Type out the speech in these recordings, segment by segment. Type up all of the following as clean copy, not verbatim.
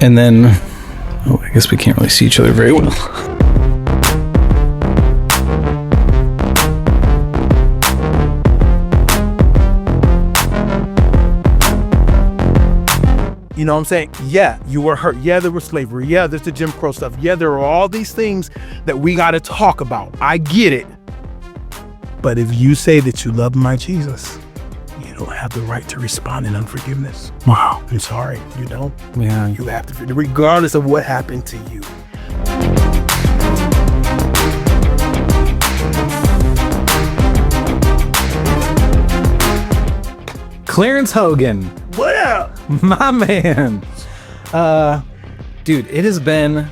And then, I guess we can't really see each other very well. You know what I'm saying? Yeah, you were hurt. Yeah, there was slavery. Yeah, there's the Jim Crow stuff. Yeah, there are all these things that we got to talk about. I get it. But if you say that you love my Jesus, you don't have the right to respond in unforgiveness. Wow. I'm sorry, you don't. Yeah. You have to, regardless of what happened to you. Clarence Hogan. What up? My man. Dude, it has been...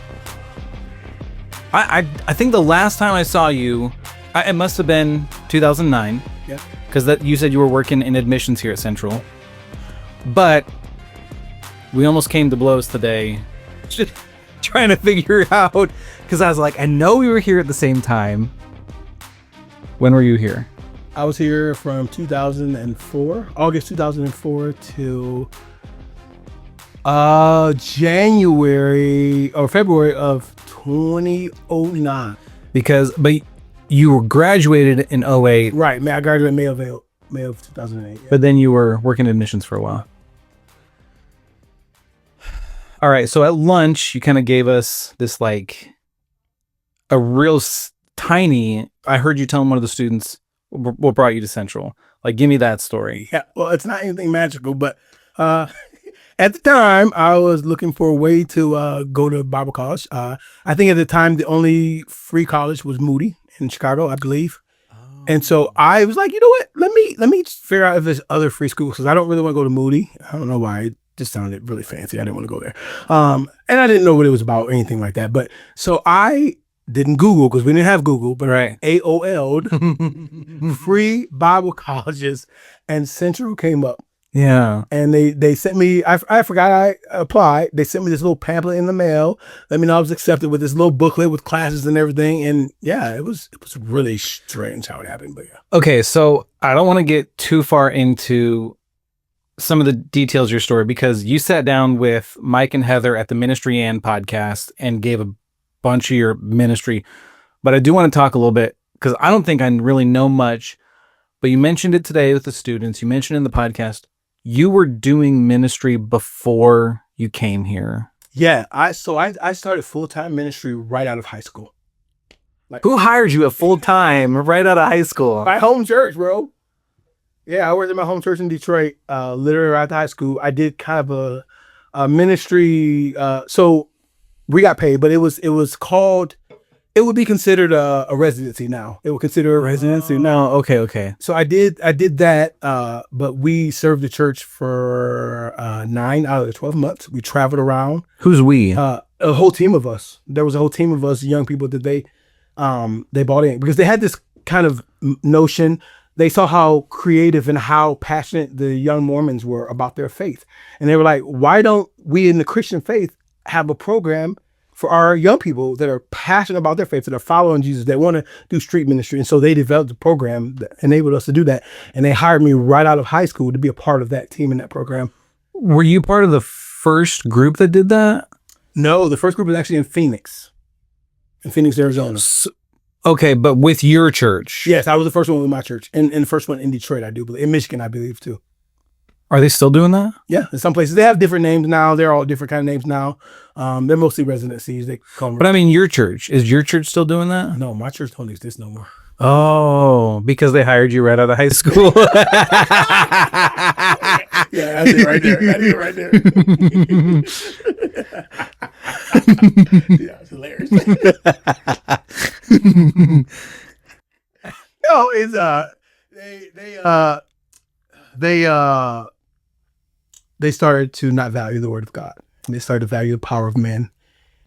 I think the last time I saw you, it must have been 2009. Yeah. Because you said you were working in admissions here at Central. But we almost came to blows today. Just trying to figure out... Because I was like, I know we were here at the same time. When were you here? I was here from 2004, August 2004 to January or February of 2009. But you were graduated in 08. Right, man. I graduated May of 2008. Yeah. But then you were working admissions for a while. All right, so at lunch, you kind of gave us this like a real tiny. I heard you telling one of the students what brought you to Central. Like, give me that story. Yeah, well, it's not anything magical, but at the time, I was looking for a way to go to Bible college. I think at the time, the only free college was Moody in Chicago, I believe. Oh. And so I was like, you know what? Let me figure out if there's other free schools, because I don't really want to go to Moody. I don't know why. It just sounded really fancy. I didn't want to go there. And I didn't know what it was about or anything like that. But so I didn't Google, because we didn't have Google, but right. AOL'd free Bible colleges, and Central came up. Yeah. And they sent me, I forgot I applied. They sent me this little pamphlet in the mail. Let me know I was accepted, with this little booklet with classes and everything. And yeah, it was really strange how it happened, but yeah. Okay, so I don't want to get too far into some of the details of your story, because you sat down with Mike and Heather at the Ministry and podcast and gave a bunch of your ministry, but I do want to talk a little bit, because I don't think I really know much, but you mentioned it today with the students. You mentioned in the podcast, you were doing ministry before you came here. Yeah, I started full-time ministry right out of high school. Like, who hired you at full-time right out of high school? My home church, bro. Yeah, I worked at my home church in Detroit, literally right out of high school. I did kind of a ministry, so we got paid, but it was called, it would be considered a residency now. It would consider a residency now. Okay. So I did that, but we served the church for 9 out of the 12 months. We traveled around. Who's we? A whole team of us. There was a whole team of us, young people, that they bought in, because they had this kind of notion. They saw how creative and how passionate the young Mormons were about their faith. And they were like, why don't we in the Christian faith have a program for our young people that are passionate about their faith, that are following Jesus, that want to do street ministry? And so they developed a program that enabled us to do that. And they hired me right out of high school to be a part of that team in that program. Were you part of the first group that did that? No, the first group was actually in Phoenix, Arizona. Okay, but with your church? Yes, I was the first one with my church. And the first one in Detroit, I do believe. In Michigan, I believe, too. Are they still doing that? Yeah, in some places. They have different names now. They're all different kind of names now. They're mostly residencies. They call them. But I mean, your church. Is your church still doing that? No, my church don't exist no more. Oh, because they hired you right out of high school. Yeah, that's it right there. Yeah, it's hilarious. No, it's they started to not value the word of God. They started to value the power of men.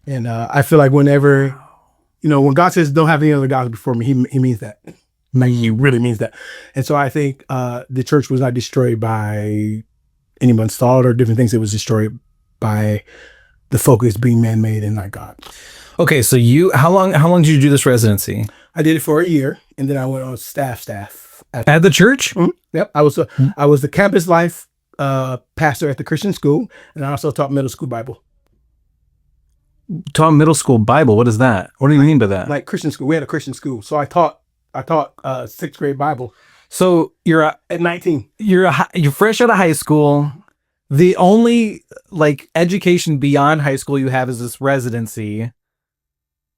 And I feel like whenever, when God says don't have any other gods before me, he means that. Like, he really means that. And so I think the church was not destroyed by anyone's thought or different things. It was destroyed by the focus being man-made and not God. Okay, so how long did you do this residency? I did it for a year, and then I went on staff At the church? Mhm. Yep. I was the campus life pastor at the Christian school, and I also taught middle school Bible. Taught middle school Bible. What is that? What do you mean by that? Like Christian school. We had a Christian school. So I taught sixth grade Bible So at 19. you're fresh out of high school. The only like education beyond high school you have is this residency,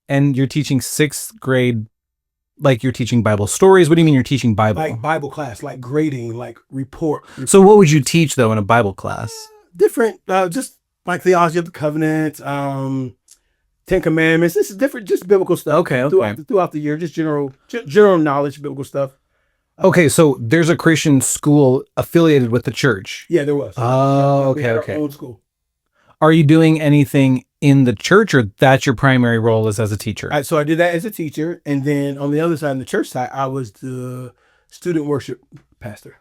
and you're teaching sixth grade. Like you're teaching Bible stories. What do you mean you're teaching Bible? Like Bible class, like grading, like report. So what would you teach though in a Bible class? Different, just like theology of the covenant, Ten Commandments. This is different, just biblical stuff. Okay. Throughout the year, just general knowledge, biblical stuff. Okay, so there's a Christian school affiliated with the church. Yeah, there was. Oh, We had our okay. own school. Are you doing anything in the church, or that's your primary role is as a teacher? So I did that as a teacher, and then on the other side, on the church side, I was the student worship pastor.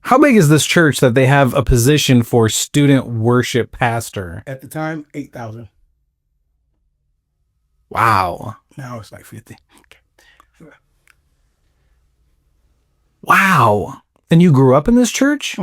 How big is this church that they have a position for student worship pastor? At the time, 8,000. Wow. Now it's like 50. Wow. And you grew up in this church?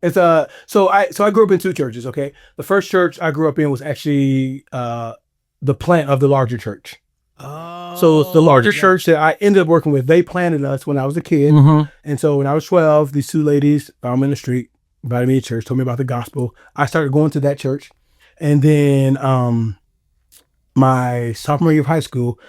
It's so I grew up in two churches. Okay, the first church I grew up in was actually the plant of the larger church. Oh. So it's the larger church that I ended up working with. They planted us when I was a kid, and so when I was 12, these two ladies found me in the street, invited me to church, told me about the gospel. I started going to that church, and then my sophomore year of high school,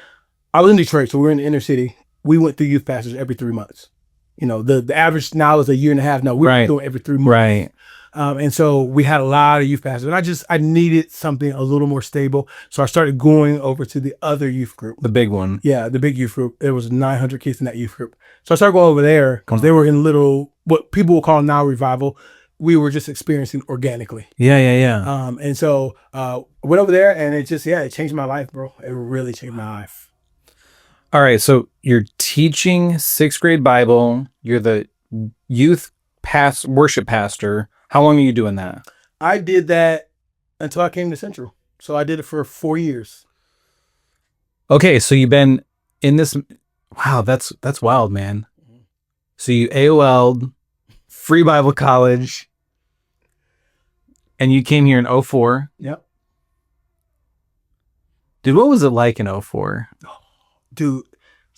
I was in Detroit, so we were in the inner city. We went through youth pastors every 3 months. You know, the average now is a year and a half. No, we were doing every 3 months. Right. And so we had a lot of youth pastors, and I needed something a little more stable. So I started going over to the other youth group. The big one. Yeah, the big youth group. There was 900 kids in that youth group. So I started going over there because they were in little, what people will call now revival. We were just experiencing organically. Yeah. And so I went over there, and it just, it changed my life, bro. It really changed my life. All right. So you're teaching sixth grade Bible. You're the youth worship pastor. How long are you doing that? I did that until I came to Central. So I did it for 4 years. Okay. So you've been in this. Wow. That's wild, man. So you AOL'd Free Bible College, and you came here in 2004. Yep. Dude, what was it like in 2004? Dude,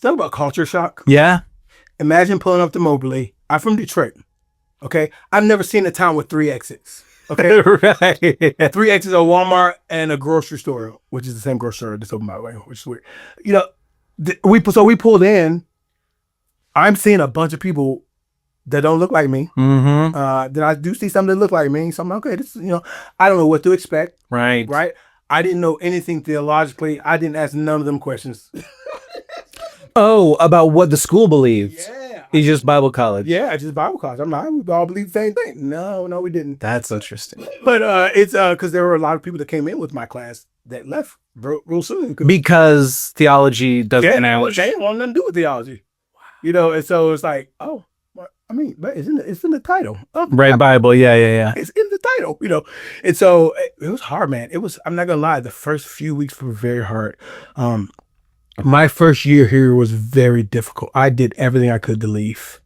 talk about culture shock. Yeah. Imagine pulling up to Moberly. I'm from Detroit. Okay. I've never seen a town with 3 exits. Okay. Right. 3 exits, a Walmart and a grocery store, which is the same grocery store that's open, by the way, which is weird. You know, we pulled in. I'm seeing a bunch of people that don't look like me. Then I do see some that look like me. So I'm like, okay, this is, I don't know what to expect. Right. I didn't know anything theologically. I didn't ask none of them questions. Oh, about what the school believed. Yeah. It's just Bible college. Yeah, just Bible college. I'm like, we all believe the same thing. No, we didn't. That's interesting. But it's because there were a lot of people that came in with my class that left real soon. Because theology doesn't They didn't want nothing to do with theology. And so it's like, oh, I mean, but it's in the title. Right, Bible. Yeah. It's in the title, And so it was hard, man. I'm not gonna lie, the first few weeks were very hard. My first year here was very difficult. I did everything I could to leave.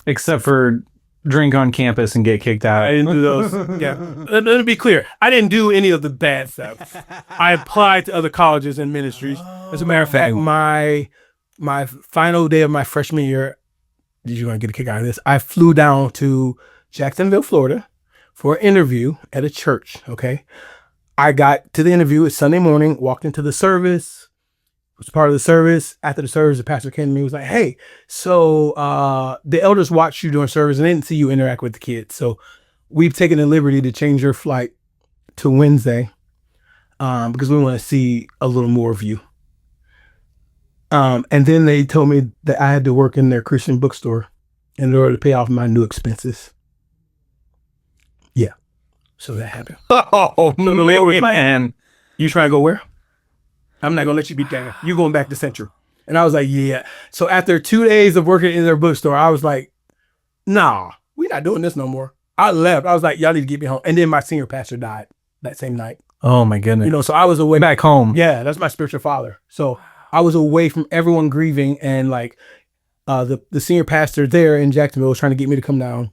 Except for drink on campus and get kicked out. I didn't do those. Yeah. Let me be clear. I didn't do any of the bad stuff. I applied to other colleges and ministries. As a matter of fact, my final day of my freshman year, you're going to get a kick out of this. I flew down to Jacksonville, Florida for an interview at a church. Okay. I got to the interview. It's Sunday morning, walked into the service, was part of the service. After the service, the pastor came to me and was like, hey, so the elders watched you during service and they didn't see you interact with the kids. So we've taken the liberty to change your flight to Wednesday because we want to see a little more of you. And then they told me that I had to work in their Christian bookstore in order to pay off my new expenses. Yeah. So that happened. Oh, man. You trying to go where? I'm not going to let you beat that. You going back to Central. And I was like, yeah. So after 2 days of working in their bookstore, I was like, nah, we're not doing this no more. I left. I was like, y'all need to get me home. And then my senior pastor died that same night. Oh my goodness. You know, so I was away. Back home. Yeah, that's my spiritual father. So I was away from everyone grieving, and like the senior pastor there in Jacksonville was trying to get me to come down.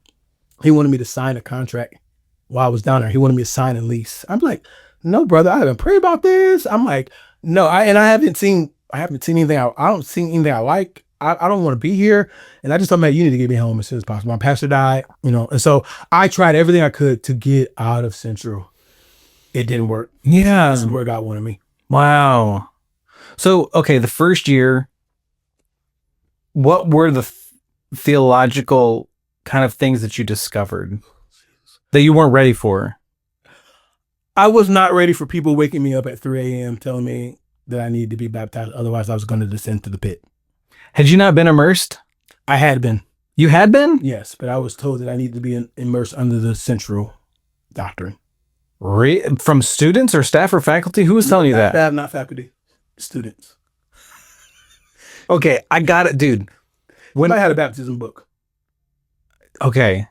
He wanted me to sign a contract while I was down there. He wanted me to sign a lease. I'm like, no, brother, I haven't prayed about this. I'm like, no, I haven't seen anything. I don't see anything I like. I don't want to be here. And I just thought, man, you need to get me home as soon as possible. My pastor died, you know, and so I tried everything I could to get out of Central. It didn't work. Yeah. This is where God wanted me. Wow. So, okay, the first year, what were the theological kind of things that you discovered that you weren't ready for? I was not ready for people waking me up at 3 a.m. telling me that I needed to be baptized. Otherwise, I was going to descend to the pit. Had you not been immersed? I had been. You had been? Yes, but I was told that I needed to be immersed under the central doctrine. From students or staff or faculty? Who was telling you that? Not faculty, students. Okay, I got it, dude. When I had a baptism book. Okay.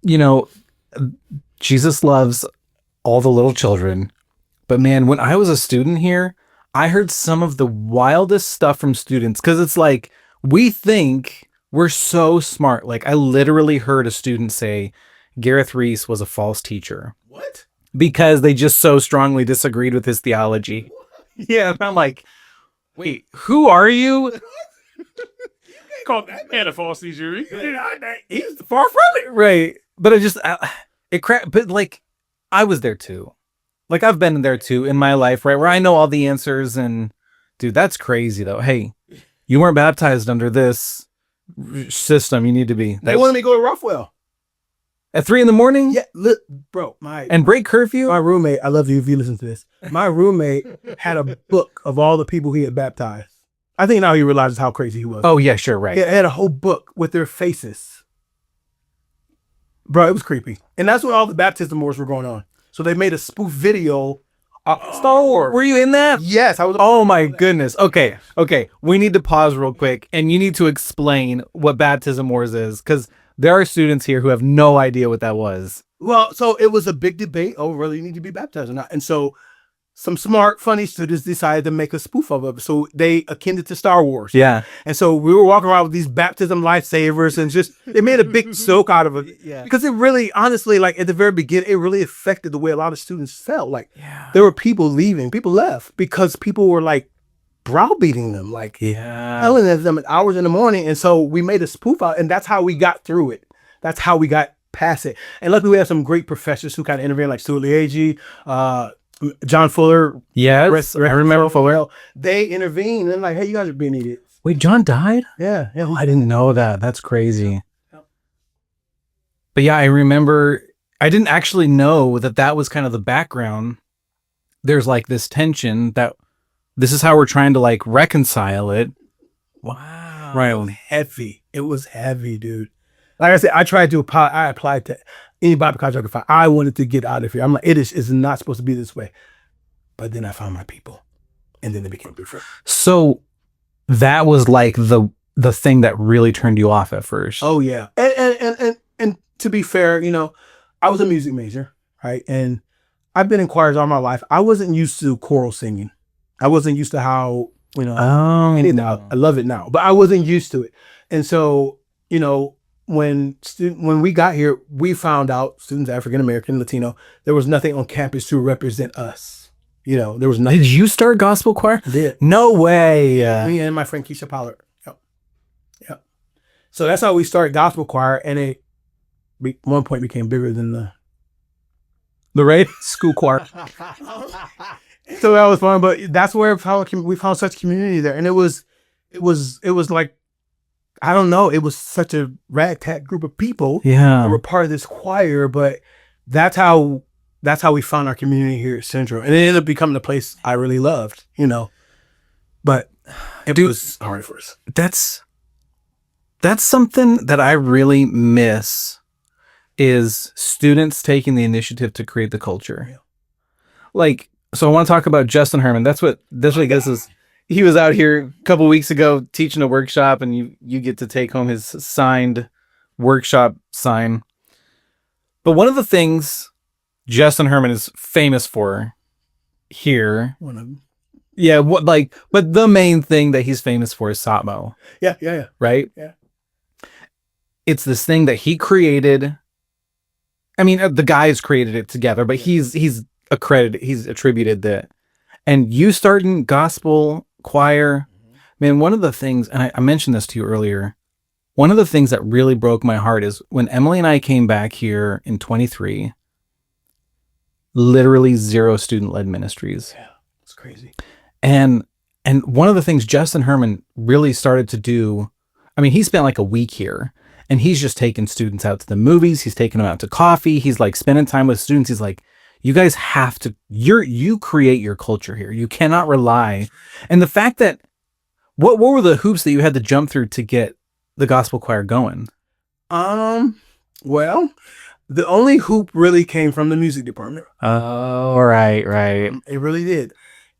You know, Jesus loves all the little children. But man, when I was a student here, I heard some of the wildest stuff from students because it's like, we think we're so smart. Like, I literally heard a student say Gareth Reese was a false teacher. What? Because they just so strongly disagreed with his theology. Yeah, I'm like, wait, who are you? You can't call that man a false teacher. He's far from it. Right. But it cracked. But like, I was there too. Like, I've been there too in my life, right? Where I know all the answers. And dude, that's crazy though. Hey, you weren't baptized under this system. You need to be. They wanted me to go to Roughwell. At 3 a.m? Yeah, look, bro, and break curfew? My roommate, I love you if you listen to this. My roommate had a book of all the people he had baptized. I think now he realizes how crazy he was. Oh, yeah, sure, right. He had a whole book with their faces. Bro, it was creepy. And that's when all the baptism wars were going on. So they made a spoof video Star Wars. Were you in that? Yes, I was. Oh my goodness. Okay. We need to pause real quick, and you need to explain what Baptism Wars is, because there are students here who have no idea what that was. Well, so it was a big debate over whether you need to be baptized or not. And so some smart, funny students decided to make a spoof of it. So they akin it to Star Wars. Yeah. And so we were walking around with these baptism lifesavers and just, they made a big joke out of it. Yeah. Because it really, honestly, like at the very beginning, it really affected the way a lot of students felt. Like Yeah. there were people leaving, people left because people were like browbeating them, like yelling at them at hours in the morning. And so we made a spoof out, and that's how we got through it. That's how we got past it. And luckily we had some great professors who kind of intervened, like Stuart Liegi, John Fuller. Yes, I remember Fuller. They intervened and like, hey, you guys are being idiots. Wait, John died? Yeah. I didn't know that. That's crazy. But yeah, I remember, I didn't actually know that was kind of the background. There's like this tension that this is how we're trying to like reconcile it. Wow. Right. It was heavy. It was heavy, dude. Like I said, I applied to any Bible college I could find. I wanted to get out of here. I'm like, it's not supposed to be this way. But then I found my people, and then they became good friends. So that was like the thing that really turned you off at first. Oh yeah. And to be fair, you know, I was a music major, right? And I've been in choirs all my life. I wasn't used to choral singing. I wasn't used to how, you know, I love it now, but I wasn't used to it. And so, you know, when we got here, we found out, students, African American, Latino, there was nothing on campus to represent us. You know, there was nothing. Did you start gospel choir? I did. No way. Me and my friend Keisha Pollard. Yep. So that's how we started gospel choir, and it at one point became bigger than the Ray school choir. So that was fun, but that's where we found such community there, and it was like, I don't know, it was such a ragtag group of people. Yeah, that were part of this choir, but that's how we found our community here at Central, and it ended up becoming a place I really loved, you know. But it was hard for us. That's something that I really miss, is students taking the initiative to create the culture. Yeah. Like, so I want to talk about Justin Herman. That's what I guess is. He was out here a couple weeks ago teaching a workshop, and you get to take home his signed workshop sign. But one of the things Justin Herman is famous for here. One of them. Yeah, but the main thing that he's famous for is Satmo, Yeah. right? Yeah. It's this thing that he created. I mean, the guys created it together, but he's attributed that. And you starting gospel choir, man, one of the things, and I mentioned this to you earlier, one of the things that really broke my heart is when Emily and I came back here in 23, literally 0 student-led ministries. Yeah, it's crazy. And one of the things Justin Herman really started to do, I mean, he spent like a week here and he's just taking students out to the movies. He's taking them out to coffee. He's like spending time with students. He's like, you guys have to, you create your culture here. You cannot rely. And the fact that, what were the hoops that you had to jump through to get the gospel choir going? Well, the only hoop really came from the music department. Oh, right. It really did.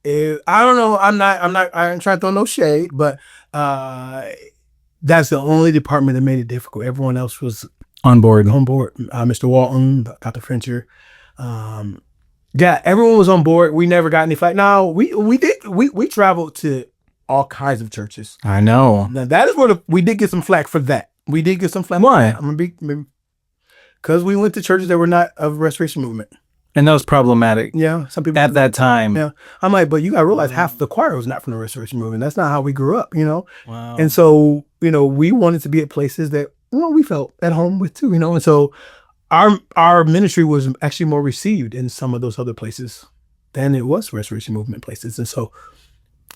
I don't know. I ain't trying to throw no shade, but that's the only department that made it difficult. Everyone else was on board. Mr. Walton, Dr. Fincher. Everyone was on board. We never got any flack. No, we traveled to all kinds of churches. I know. Now that is where we did get some flack for that. We did get some flack. Why? I'm gonna be because we went to churches that were not of Restoration Movement. And that was problematic. Yeah, some people at that time. Yeah, I'm like, but you gotta realize half the choir was not from the Restoration Movement. That's not how we grew up, Wow. And so, we wanted to be at places that we felt at home with too, And so, our ministry was actually more received in some of those other places than it was Restoration Movement places, and so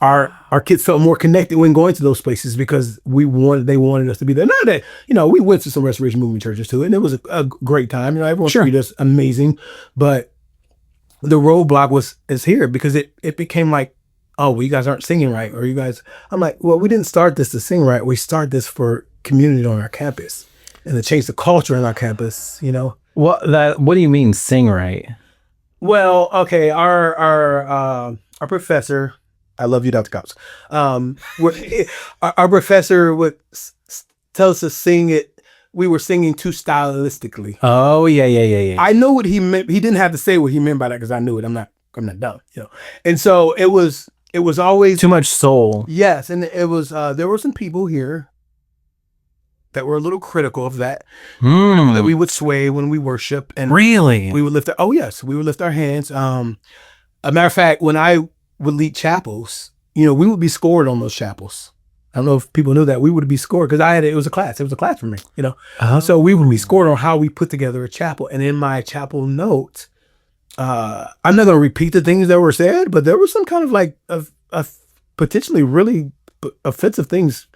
our kids felt more connected when going to those places because they wanted us to be there. Not that we went to some Restoration Movement churches too, and it was a great time. Everyone treated us amazing, but the roadblock is here because it became like, oh, well, you guys aren't singing right, or you guys. I'm like, well, we didn't start this to sing right. We start this for community on our campus and to change the culture on our campus. What do you mean sing right? Well, okay, our professor. I love you, Dr. Cops. Our professor would tell us to sing it. We were singing too stylistically. Oh, yeah. I know what he meant. He didn't have to say what he meant by that because I knew it. I'm not dumb, And so it was always too much soul. Yes, and it was. There were some people here that were a little critical of that. That we would sway when we worship, and really, we would lift. We would lift our hands. A matter of fact, when I would lead chapels, we would be scored on those chapels. I don't know if people knew that we would be scored because it was a class for me, Oh. So we would be scored on how we put together a chapel. And in my chapel notes, I'm not going to repeat the things that were said, but there was some kind of like of potentially really offensive things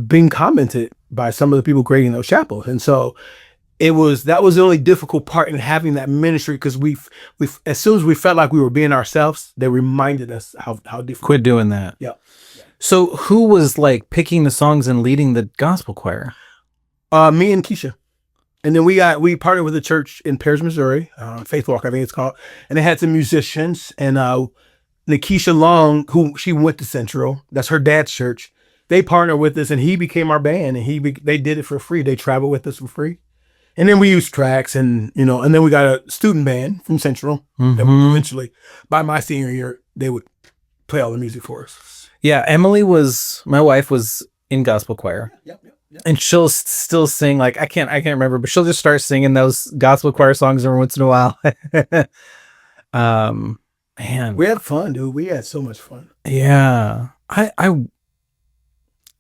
being commented by some of the people grading those chapels. And so that was the only difficult part in having that ministry because we as soon as we felt like we were being ourselves, they reminded us how different. Quit doing that. Yeah. So who was like picking the songs and leading the gospel choir? Me and Keisha. And then we partnered with a church in Paris, Missouri, Faith Walk, I think it's called. And they had some musicians and Nikisha Long, who she went to Central, that's her dad's church. They partnered with us and he became our band and they did it for free. They traveled with us for free. And then we used tracks and then we got a student band from Central that we eventually, by my senior year, they would play all the music for us. Yeah, my wife was in gospel choir. Yep. And she'll still sing, like, I can't remember, but she'll just start singing those gospel choir songs every once in a while. Man. We had fun, dude. We had so much fun. Yeah. I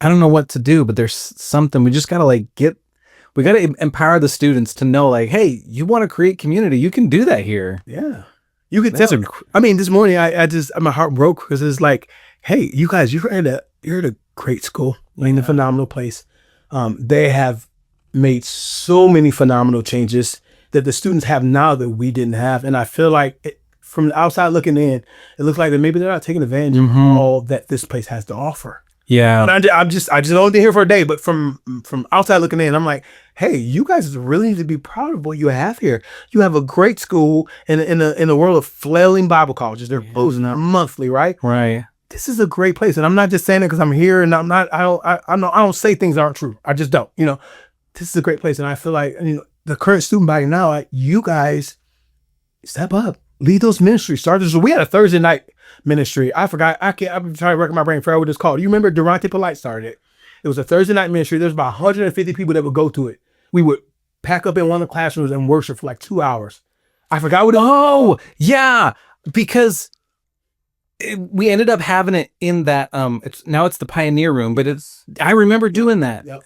don't know what to do, but there's something we just gotta we got to empower the students to know, like, hey, you want to create community, you can do that here. Yeah. You could tell. This morning, my heart broke because it's like, hey, you guys, you're at a great school, in a phenomenal place. They have made so many phenomenal changes that the students have now that we didn't have. And I feel like from the outside looking in, it looks like that maybe they're not taking advantage of all that this place has to offer. Yeah. But I just only been here for a day, but from outside looking in, I'm like, hey, you guys really need to be proud of what you have here. You have a great school in a world of flailing Bible colleges. They're closing out monthly, right? Right. This is a great place, and I'm not just saying it because I'm here, and I don't say things that aren't true. I just don't. This is a great place, and I feel like the current student body now, you guys step up, lead those ministries. Start this. We had a Thursday night ministry. I forgot. I'm trying to work my brain. Forgot what it's called. You remember Durante Polite started it. It was a Thursday night ministry. There's about 150 people that would go to it. We would pack up in one of the classrooms and worship for like 2 hours. I forgot what it was. Oh, yeah, because we ended up having it in that it's the Pioneer Room, but I remember doing that. Yep.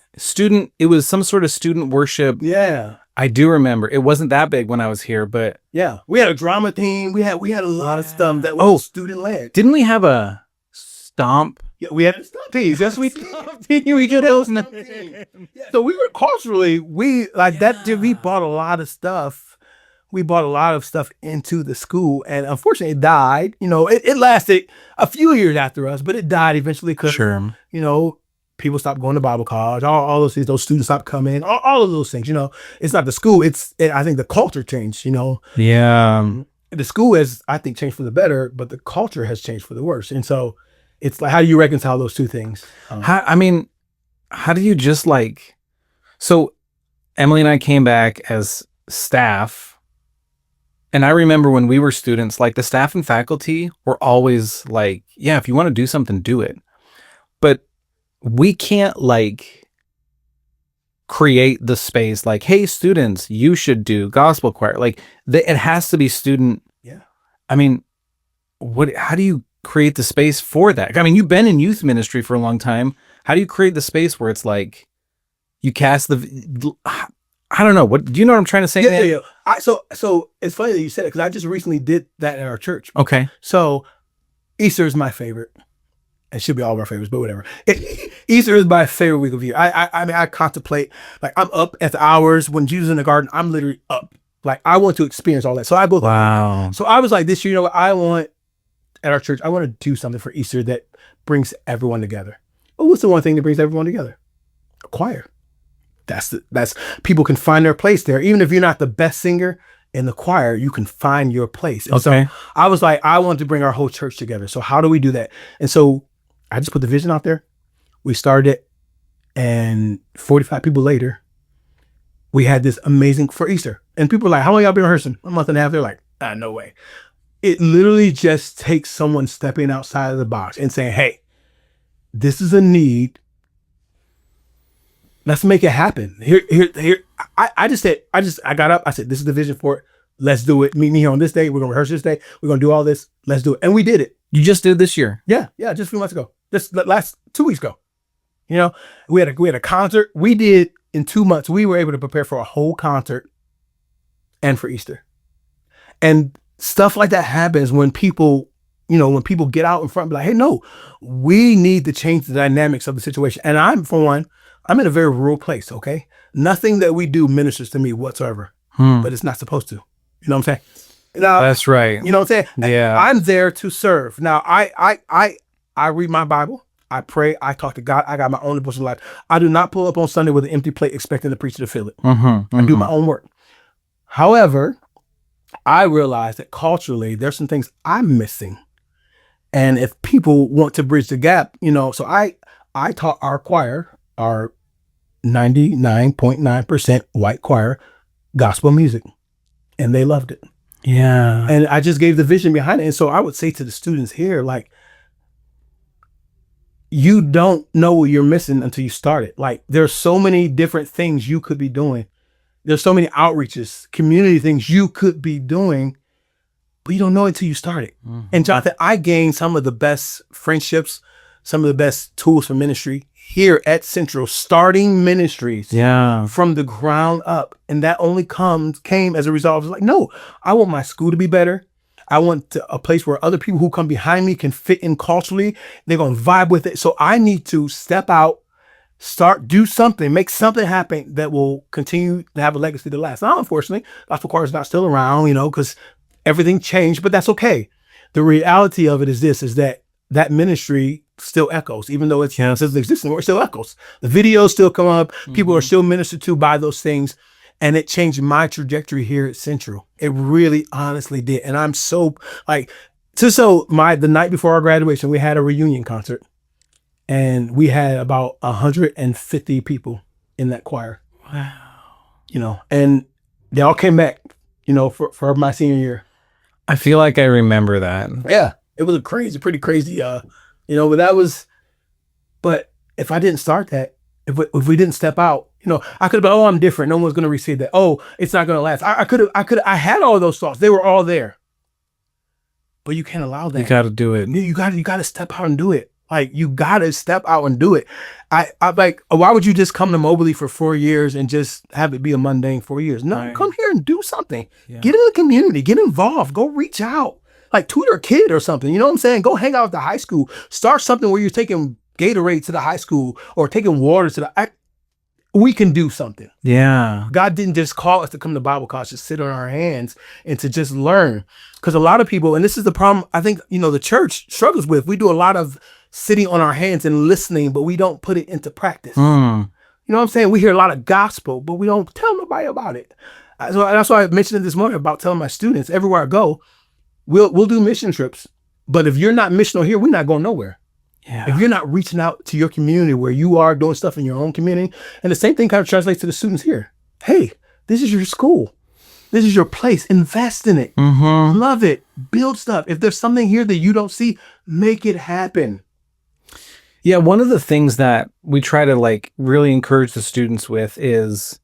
It was some sort of student worship. Yeah. I do remember. It wasn't that big when I was here, but yeah, we had a drama team. We had a lot of stuff that was student led. Didn't we have a stomp? Yeah, we had a stomp team. Yes, we did. We did those. So we were culturally, we bought a lot of stuff. We bought a lot of stuff into the school, and unfortunately it died. It lasted a few years after us, but it died eventually because, people stopped going to Bible college, all those things, those students stopped coming, all of those things, it's not the school. I think the culture changed, Yeah. The school has, I think, changed for the better, but the culture has changed for the worse. And so it's like, how do you reconcile those two things? How do you just so Emily and I came back as staff, and I remember when we were students, the staff and faculty were always like, yeah, if you want to do something, do it. But we can't create the space hey, students, you should do gospel choir. It has to be student. Yeah. I mean, how do you create the space for that? I mean, you've been in youth ministry for a long time. How do you create the space where it's you cast I don't know. Do you know what I'm trying to say? Yeah. So it's funny that you said it, because I just recently did that at our church. Okay. So Easter is my favorite. It should be all of our favorites, but whatever. Easter is my favorite week of the year. I mean, I contemplate, I'm up at the hours when Jesus in the garden. I'm literally up. I want to experience all that. So I both. Wow. So I was like, this year, I want, at our church, I want to do something for Easter that brings everyone together. Well, what's the one thing that brings everyone together? A choir. That's people can find their place there. Even if you're not the best singer in the choir, you can find your place. And okay. So I was like, I want to bring our whole church together. So how do we do that? And so I just put the vision out there. We started it, and 45 people later, we had this amazing for Easter. And people were like, how long y'all been rehearsing? A month and a half. They're like, no way. It literally just takes someone stepping outside of the box and saying, hey, this is a need. Let's make it happen. Here. I got up. I said, this is the vision for it. Let's do it. Meet me here on this day. We're going to rehearse this day. We're going to do all this. Let's do it. And we did it. You just did this year? Yeah. Just a few months ago. This last 2 weeks ago. We had a concert. We did in 2 months. We were able to prepare for a whole concert and for Easter. And stuff like that happens when people, when people get out in front and be like, hey, no, we need to change the dynamics of the situation. And I'm in a very rural place, okay? Nothing that we do ministers to me whatsoever, but it's not supposed to. You know what I'm saying? Now, that's right. You know what I'm saying? Yeah. I'm there to serve. Now, I read my Bible. I pray. I talk to God. I got my own devotional life. I do not pull up on Sunday with an empty plate expecting the preacher to fill it. I do my own work. However, I realize that culturally, there's some things I'm missing. And if people want to bridge the gap, so I taught our choir, our 99.9% white choir, gospel music. And they loved it. Yeah. And I just gave the vision behind it. And so I would say to the students here, you don't know what you're missing until you start it. There's so many different things you could be doing. There's so many outreaches, community things you could be doing, but you don't know it until you start it. And Jonathan, I gained some of the best friendships, some of the best tools for ministry here at Central, starting ministries from the ground up. And that only came as a result of no, I want my school to be better. I want a place where other people who come behind me can fit in culturally. They're going to vibe with it. So I need to step out, do something, make something happen that will continue to have a legacy to last. Now, unfortunately, gospel choir is not still around, because everything changed, but that's okay. The reality of it is that ministry still echoes, even though it doesn't exist anymore, it still echoes. The videos still come up. People are still ministered to by those things. And it changed my trajectory here at Central. It really honestly did. And I'm so the night before our graduation, we had a reunion concert, and we had about 150 people in that choir. Wow. And they all came back for my senior year. I feel like I remember that. Yeah, it was pretty crazy. But if I didn't start that, if we didn't step out, I could have been, oh, I'm different. No one's going to receive that. Oh, it's not going to last. I had all those thoughts. They were all there. But you can't allow that. You got to do it. You got to step out and do it. Like, you got to step out and do it. I like, why would you just come to Moberly for 4 years and just have it be a mundane 4 years? No, Right. Come here and do something. Yeah. Get in the community, get involved, go reach out, like tutor a kid or something. You know what I'm saying? Go hang out at the high school. Start something where you're taking Gatorade to the high school or taking water to the, we can do something. Yeah. God didn't just call us to come to Bible college, to sit on our hands and to just learn. Because a lot of people, and this is the problem I think, the church struggles with. We do a lot of sitting on our hands and listening, but we don't put it into practice. You know what I'm saying? We hear a lot of gospel, but we don't tell nobody about it. So that's why I mentioned it this morning about telling my students everywhere I go, we'll do mission trips. But if you're not missional here, we're not going nowhere. Yeah. If you're not reaching out to your community where you are doing stuff in your own community, and the same thing kind of translates to the students here. Hey, this is your school. This is your place. Invest in it. Love it. Build stuff. If there's something here that you don't see, make it happen. Yeah. One of the things that we try to really encourage the students with is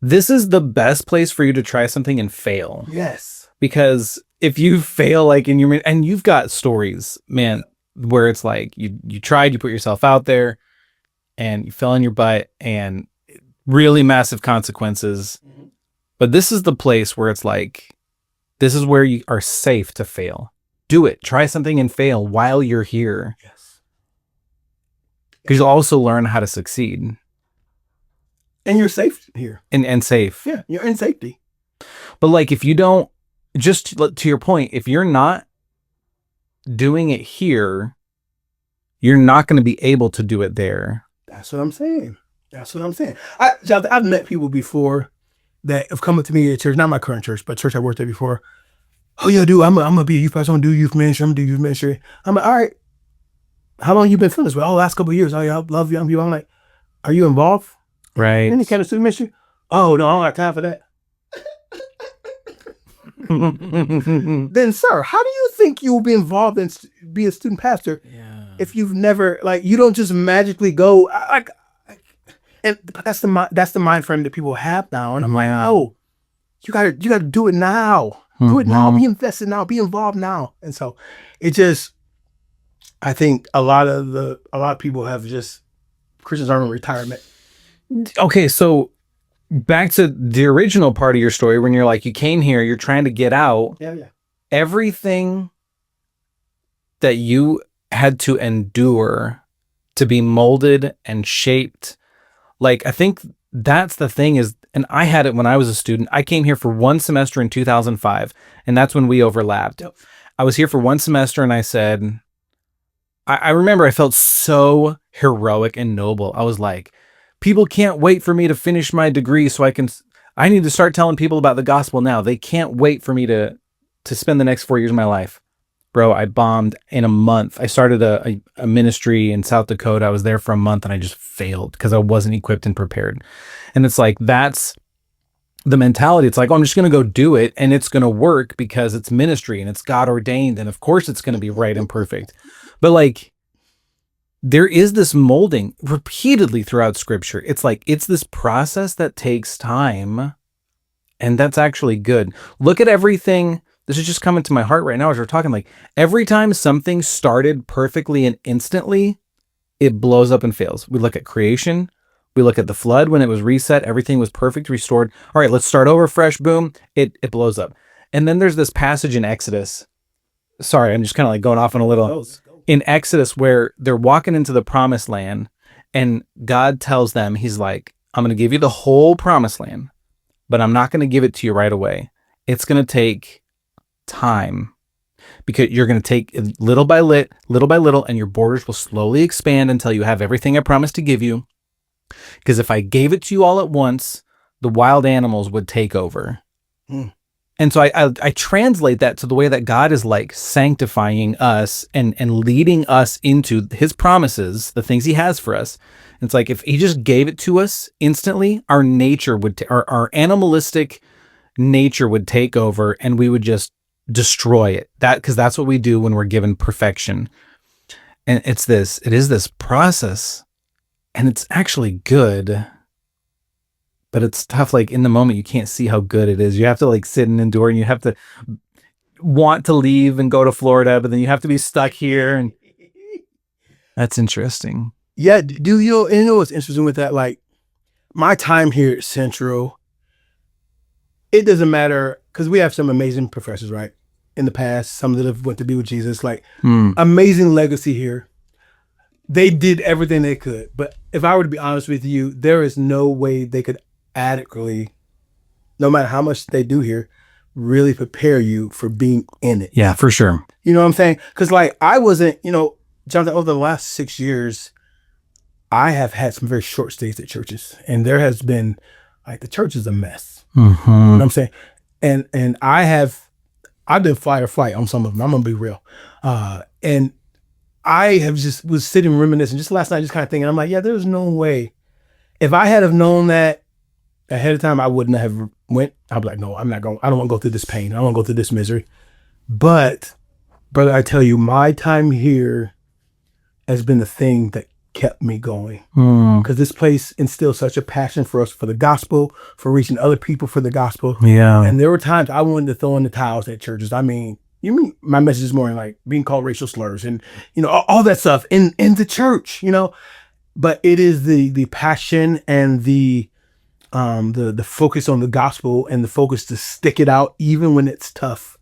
this is the best place for you to try something and fail. Yes. Because if you fail, and you've got stories, man, where it's like you tried, you put yourself out there and you fell on your butt and really massive consequences. But this is the place where it's like, this is where you are safe to fail. Do it. Try something and fail while you're here. Yes. Because you'll also learn how to succeed. And you're safe here. And safe. Yeah, you're in safety. But if you don't, just to your point, if you're not doing it here, you're not going to be able to do it there. That's what I'm saying. I've met people before that have come up to me at church, not my current church, but church I worked at before. Oh yeah, dude, I'm gonna be a youth pastor. I'm gonna do youth ministry. I'm like, all right. How long you been feeling this way? Oh, last couple of years. Oh yeah, I love young people. I'm like, are you involved? Right. Any kind of student ministry? Oh no, I don't have time for that. Then, sir, how do you think you will be involved in be a student pastor if you've never you don't just magically go and that's the mind frame that people have now. And I'm like, oh, you gotta do it now. Do it now. Be invested now. Be involved now. And so it just, I think a lot of people have just, Christians are in retirement. Okay, so back to the original part of your story when you're you came here, you're trying to get out. Yeah. Everything that you had to endure to be molded and shaped. I think that's the thing is, and I had it when I was a student. I came here for one semester in 2005, and that's when we overlapped. Yep. I was here for one semester, and I said, I remember I felt so heroic and noble. I was like, people can't wait for me to finish my degree so I need to start telling people about the gospel now. They can't wait for me to spend the next 4 years of my life. Bro, I bombed in a month. I started a ministry in South Dakota. I was there for a month and I just failed because I wasn't equipped and prepared. And it's that's the mentality. It's oh, I'm just going to go do it and it's going to work because it's ministry and it's God ordained. And of course it's going to be right and perfect. But there is this molding repeatedly throughout scripture. It's it's this process that takes time, and that's actually good. Look at everything. This is just coming to my heart right now as we're talking. Every time something started perfectly and instantly, it blows up and fails. We look at creation. We look at the flood when it was reset. Everything was perfect, restored. All right, let's start over fresh. Boom. It blows up. And then there's this passage in Exodus. Sorry, I'm just kind of going off on a little. In Exodus where they're walking into the promised land and God tells them, he's I'm going to give you the whole promised land, but I'm not going to give it to you right away. It's going to take time because you're going to take it little by little, and your borders will slowly expand until you have everything I promised to give you. Because if I gave it to you all at once, the wild animals would take over. And so I translate that to the way that God is sanctifying us and leading us into his promises, the things he has for us. It's if he just gave it to us instantly, our nature would, our animalistic nature would take over and we would just destroy it. Because that's what we do when we're given perfection. And it is this process, and it's actually good, but it's tough. Like in the moment, you can't see how good it is. You have to like sit and endure, and you have to want to leave and go to Florida, but then you have to be stuck here. And that's interesting. Yeah. Do you know what's interesting with that? Like my time here at Central, it doesn't matter because we have some amazing professors, right? In the past, some that have went to be with Jesus, like amazing legacy here. They did everything they could. But if I were to be honest with you, there is no way they could adequately, no matter how much they do here, really prepare you for being in it. Yeah, for sure. You know what I'm saying? Because like I wasn't, Jonathan, over the last 6 years, I have had some very short stays at churches. And there has been, like, the church is a mess. Mm-hmm. You know what I'm saying? And I've been fight or flight on some of them. I'm gonna be real. And I have just was sitting reminiscing just last night, just kind of thinking, I'm like, yeah, there's no way. If I had have known that ahead of time, I wouldn't have went. I'd be like, no, I'm not going. I don't want to go through this pain. I don't want to go through this misery. But brother, I tell you, my time here has been the thing that kept me going, because this place instilled such a passion for us, for the gospel, for reaching other people for the gospel. Yeah. And there were times I wanted to throw in the towels at churches. I mean, you mean my message this morning, like being called racial slurs and all that stuff in the church, but it is the passion and the focus on the gospel and the focus to stick it out even when it's tough.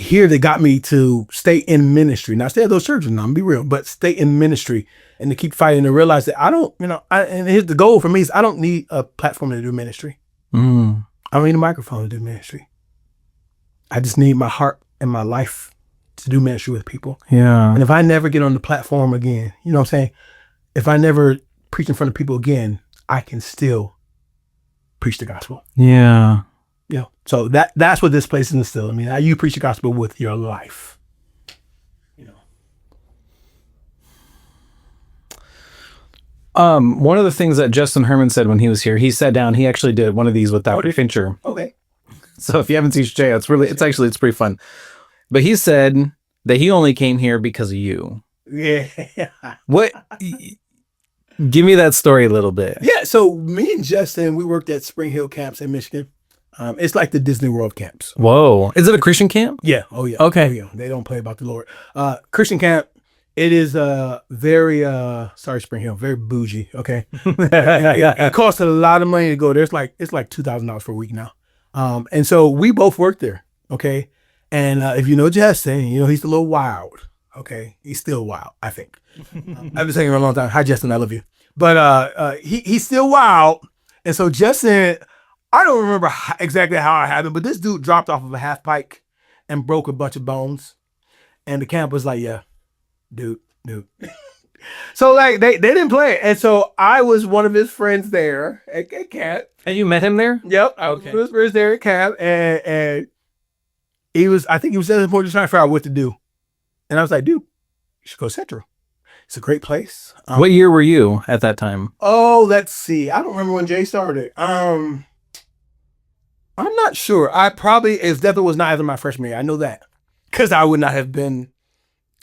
Here they got me to stay in ministry. Not stay at those churches, no, I'm be real, but stay in ministry and to keep fighting and realize that I don't, and here's the goal for me is I don't need a platform to do ministry. I don't need a microphone to do ministry. I just need my heart and my life to do ministry with people. Yeah. And if I never get on the platform again, you know what I'm saying? If I never preach in front of people again, I can still preach the gospel. Yeah. Yeah. So that's what this place is instilled. I mean, you preach the gospel with your life. One of the things that Justin Herman said when he was here, he sat down, he actually did one of these without Fincher. Okay. So if you haven't seen Jay, it's pretty fun. But he said that he only came here because of you. Yeah. What? Give me that story a little bit. Yeah. So me and Justin, we worked at Spring Hill camps in Michigan. It's like the Disney World camps. Whoa. Is it a Christian camp? Yeah. Oh yeah. Okay. Oh, yeah. They don't play about the Lord. Christian camp. It is very sorry, Spring Hill, very bougie. Okay. It costs a lot of money to go there. It's like $2,000 for a week now. And so we both worked there. Okay. And if you know Justin, he's a little wild. Okay. He's still wild, I think. I've been saying it for a long time. Hi, Justin. I love you. But he's still wild. And so Justin, I don't remember exactly how it happened, but this dude dropped off of a half pike and broke a bunch of bones. And the camp was like, yeah, dude. So like they didn't play. And so I was one of his friends there at camp. And you met him there? Yep. I was one of his friends there at camp. And I think he was at the point just trying to figure out what to do. And I was like, dude, you should go Central. It's a great place. What year were you at that time? Oh, let's see. I don't remember when Jay started. I'm not sure. It definitely was not after my freshman year. I know that. Because I would not have been.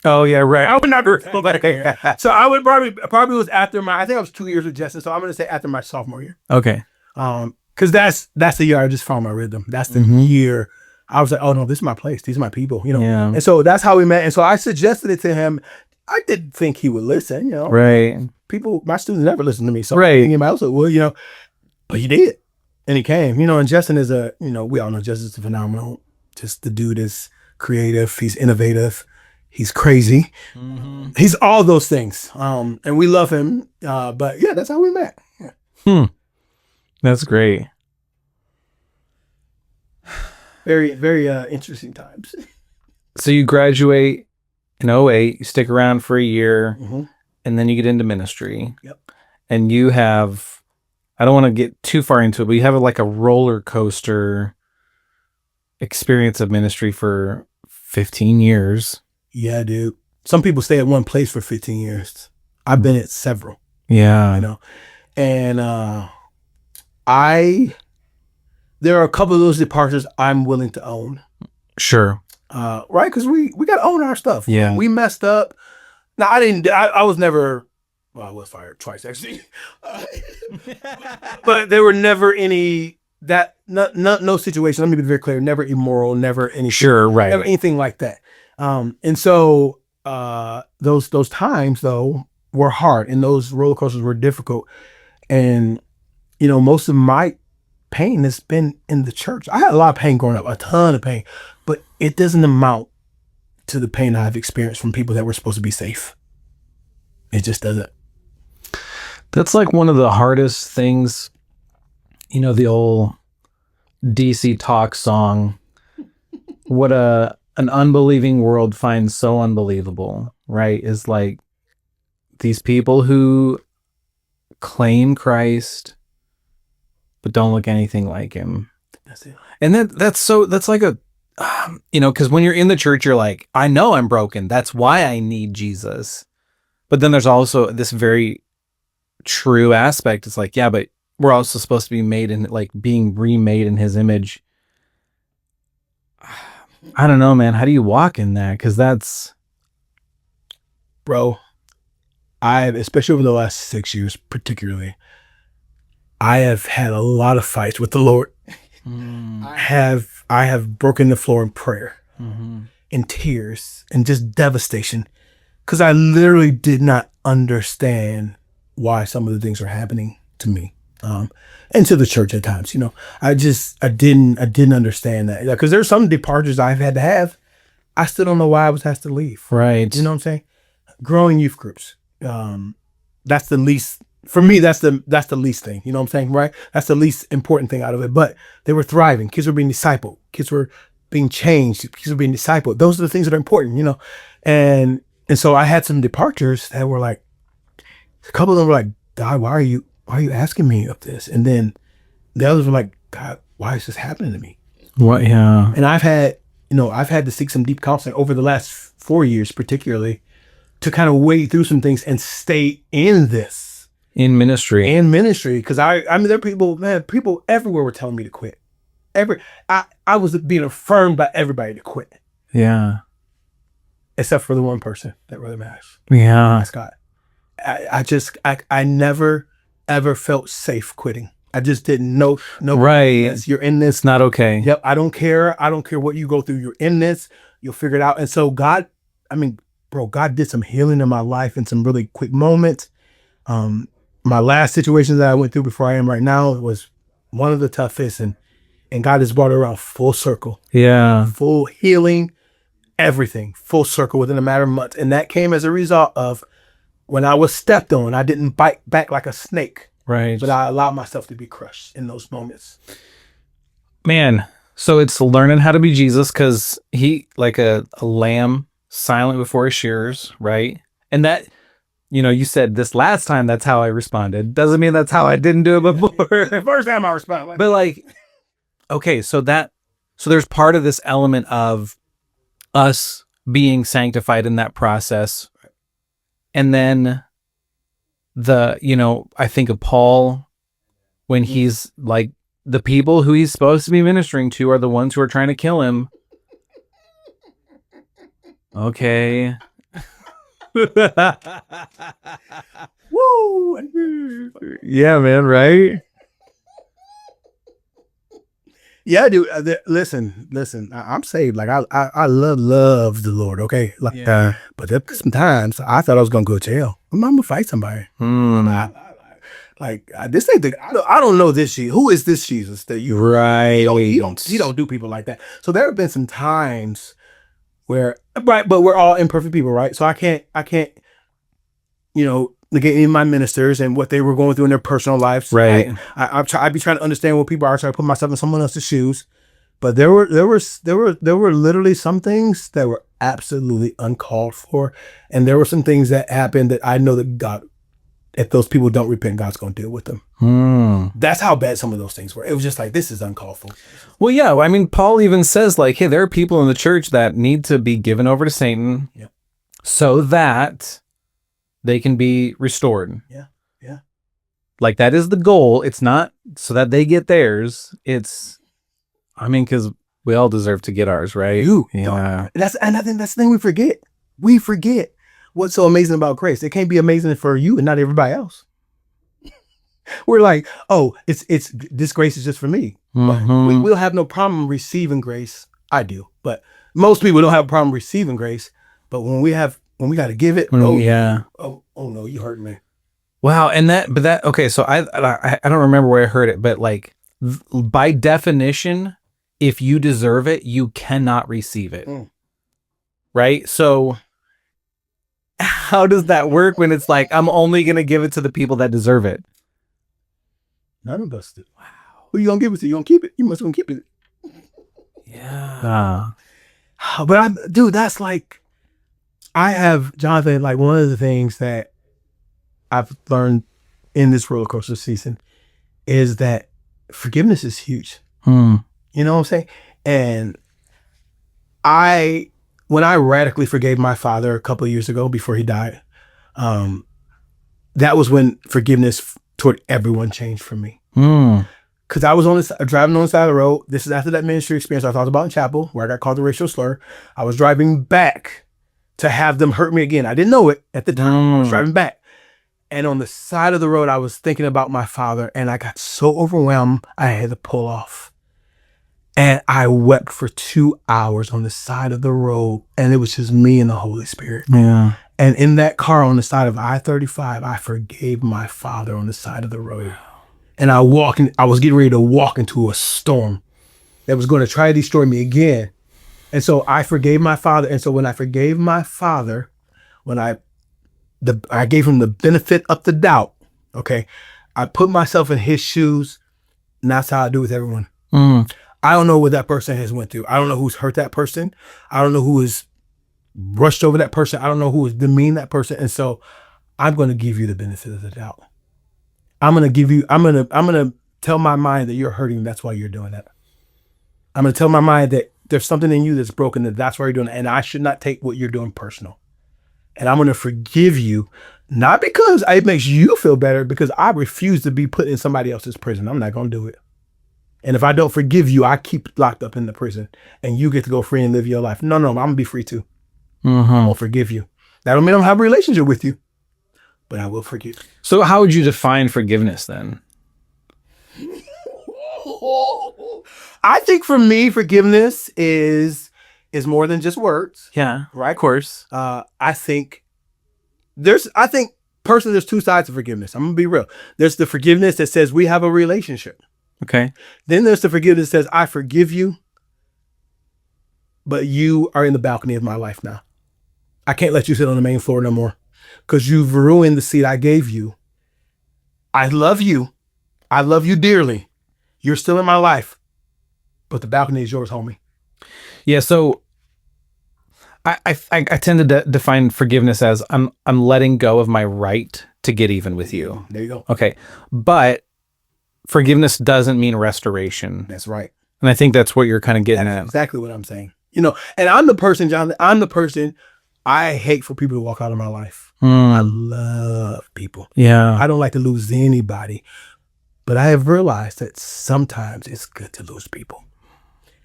Oh, yeah, right. I would not go back there. So I would probably was after I think I was 2 years with Justin. So I'm going to say after my sophomore year. Okay. Because that's the year I just found my rhythm. That's the year I was like, oh no, this is my place. These are my people, Yeah. And so that's how we met. And so I suggested it to him. I didn't think he would listen, Right. People, my students never listen to me. So right. Anybody else would, but he did. And he came, and Justin is we all know Justin's phenomenal. Just the dude is creative. He's innovative. He's crazy. Mm-hmm. He's all those things. And we love him. But yeah, that's how we met. Yeah. That's great. Very, very interesting times. So you graduate in 2008, you stick around for a year, mm-hmm. and then you get into ministry. Yep. And you have, I don't want to get too far into it, but you have like a roller coaster experience of ministry for 15 years. Yeah, dude. Some people stay at one place for 15 years. I've been at several. Yeah. And the there are a couple of those departures I'm willing to own. Sure. Right? Because we got to own our stuff. Yeah. We messed up. Now, I was never, well, I was fired twice actually. But there were never any, no situation, let me be very clear, never immoral, never anything. Sure, right. Never anything like that. And so those times though were hard, and those roller coasters were difficult. And, most of my pain has been in the church. I had a lot of pain growing up, a ton of pain, but it doesn't amount to the pain I've experienced from people that were supposed to be safe. It just doesn't. That's like one of the hardest things, the old DC Talk song, what an unbelieving world finds so unbelievable, right? Is like these people who claim Christ but don't look anything like him. That's it. And that's like a, because when you're in the church, you're like, I know I'm broken. That's why I need Jesus. But then there's also this very true aspect. It's like, yeah, but we're also supposed to be made in, like, being remade in his image. I don't know, man. How do you walk in that? Because that's... Bro, especially over the last 6 years, particularly, I have had a lot of fights with the Lord. I have broken the floor in prayer, in tears, and just devastation, because I literally did not understand why some of the things are happening to me, and to the church at times. I didn't understand that, because there's some departures I've had to have. I still don't know why I was asked to leave. Right. You know what I'm saying? Growing youth groups. That's the least. For me, that's the least thing. You know what I'm saying? Right? That's the least important thing out of it. But they were thriving. Kids were being discipled. Kids were being changed. Kids were being discipled. Those are the things that are important, And so I had some departures that were like, a couple of them were like, God, why are you asking me of this? And then the others were like, God, why is this happening to me? What? Yeah. And I've had to seek some deep counseling over the last 4 years, particularly, to kind of wade through some things and stay in this. In ministry. Because I mean, there are people everywhere were telling me to quit. I was being affirmed by everybody to quit. Yeah. Except for the one person that really matters. Yeah. That's God. I never, ever felt safe quitting. I just didn't know. Right. You're in this. It's not okay. Yep. I don't care. I don't care what you go through. You're in this. You'll figure it out. And so God did some healing in my life in some really quick moments. My last situation that I went through before I am right now was one of the toughest, and God has brought it around full circle. Yeah. Full healing, everything, full circle within a matter of months. And that came as a result of when I was stepped on, I didn't bite back like a snake. Right. But I allowed myself to be crushed in those moments. Man, so it's learning how to be Jesus, because he, like a lamb silent before his shearers, right? And that... you said this last time, that's how I responded. Doesn't mean that's how I didn't do it before. The first time I responded. But like, okay, so there's part of this element of us being sanctified in that process. And then I think of Paul when he's like, the people who he's supposed to be ministering to are the ones who are trying to kill him. Okay. Woo! Yeah, man, right? Yeah, dude. Listen. I'm saved. Like I love the Lord. Okay, like but sometimes I thought I was gonna go to jail. I'm gonna fight somebody. This ain't I don't know this Jesus. Who is this Jesus that you? Right. He don't do people like that. So there have been some times where, right, but we're all imperfect people, right? So I can't, negate any of my ministers and what they were going through in their personal lives. Right. I'd be trying to understand what people are, trying to put myself in someone else's shoes. But there were literally some things that were absolutely uncalled for, and there were some things that happened that I know that God, if those people don't repent, God's going to deal with them. That's how bad some of those things were. It was just like, this is uncalled for. Well, yeah. I mean, Paul even says, like, hey, there are people in the church that need to be given over to Satan so that they can be restored. Yeah. Like, that is the goal. It's not so that they get theirs. It's I mean, because we all deserve to get ours, right? Yeah. And I think that's the thing we forget. We forget what's so amazing about grace. It can't be amazing for you and not everybody else. We're like, oh, it's this grace is just for me. Mhm. We'll have no problem receiving grace. I do, but most people don't have a problem receiving grace. But when we got to give it, Yeah. oh no, you hurt me. Wow. And okay. So I don't remember where I heard it, but like by definition, if you deserve it, you cannot receive it. Right. So how does that work when it's like, I'm only going to give it to the people that deserve it? None of us do. Wow. Who you gonna give it to? You gonna keep it? You must gonna keep it. Yeah. But dude, that's like, I have, Jonathan, like one of the things that I've learned in this roller coaster season is that forgiveness is huge. You know what I'm saying? And when I radically forgave my father a couple of years ago before he died, that was when forgiveness toward everyone changed for me. Because I was driving on the side of the road. This is after that ministry experience I talked about in chapel, where I got called a racial slur. I was driving back to have them hurt me again. I didn't know it at the time. I was driving back. And on the side of the road, I was thinking about my father, and I got so overwhelmed, I had to pull off. And I wept for 2 hours on the side of the road, and it was just me and the Holy Spirit. Yeah. And in that car on the side of I-35, I forgave my father on the side of the road. And I was getting ready to walk into a storm that was going to try to destroy me again. And so I forgave my father. And so when I forgave my father, when I gave him the benefit of the doubt, okay, I put myself in his shoes, and that's how I do with everyone. I don't know what that person has went through. I don't know who's hurt that person. I don't know who has rushed over that person. I don't know who has demeaned that person. And so I'm going to give you the benefit of the doubt. I'm going to tell my mind that you're hurting. That's why you're doing that. I'm going to tell my mind that there's something in you that's broken, that's why you're doing it. And I should not take what you're doing personal. And I'm going to forgive you, not because it makes you feel better, because I refuse to be put in somebody else's prison. I'm not going to do it. And if I don't forgive you, I keep locked up in the prison and you get to go free and live your life. No, I'm going to be free too. I'll forgive you. That don't mean I don't have a relationship with you, but I will forgive. So how would you define forgiveness then? I think for me, forgiveness is more than just words. Yeah, right. Of course. I think personally, there's two sides of forgiveness. I'm gonna be real. There's the forgiveness that says we have a relationship. Okay. Then there's the forgiveness that says I forgive you, but you are in the balcony of my life now. I can't let you sit on the main floor no more because you've ruined the seat I gave you. I love you. I love you dearly. You're still in my life, but the balcony is yours, homie. Yeah. So I tend to define forgiveness as I'm letting go of my right to get even with you. There you go. Okay. But forgiveness doesn't mean restoration. That's right. And I think that's what you're kind of getting at. Exactly what I'm saying. And I'm the person, John, I hate for people to walk out of my life. I love people. Yeah. I don't like to lose anybody. But I have realized that sometimes it's good to lose people.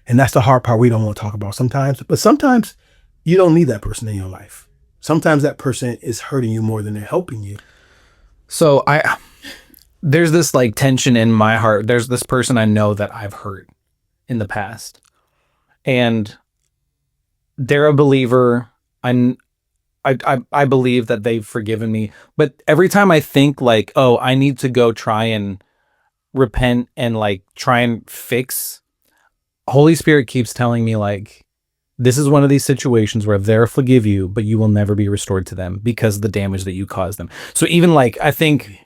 And that's the hard part we don't want to talk about sometimes. But sometimes you don't need that person in your life. Sometimes that person is hurting you more than they're helping you. So there's this like tension in my heart. There's this person I know that I've hurt in the past. And they're a believer. I believe that they've forgiven me. But every time I think like, oh, I need to go try and repent and like try and fix, Holy Spirit keeps telling me like, this is one of these situations where they'll forgive you, but you will never be restored to them because of the damage that you caused them. So even like, I think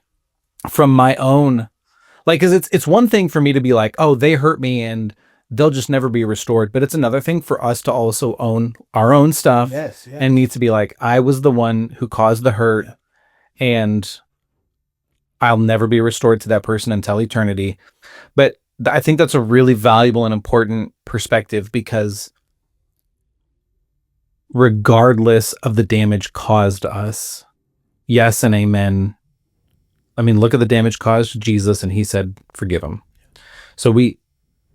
from my own, like, cause it's one thing for me to be like, oh, they hurt me and they'll just never be restored. But it's another thing for us to also own our own stuff. Yes. And need to be like, I was the one who caused the hurt and I'll never be restored to that person until eternity. But I think that's a really valuable and important perspective because regardless of the damage caused us, yes and amen. I mean, look at the damage caused to Jesus and he said, forgive him. So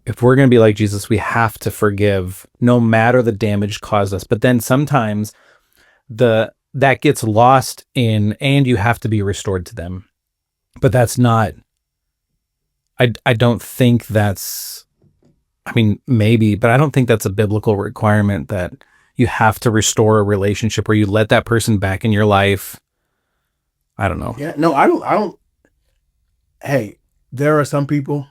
if we're going to be like Jesus, we have to forgive no matter the damage caused us. But then sometimes that gets lost in, and you have to be restored to them. But that's not, I don't think that's, I mean, maybe, but I don't think that's a biblical requirement that you have to restore a relationship where you let that person back in your life. I don't know. Yeah, no, I don't. Hey, there are some people,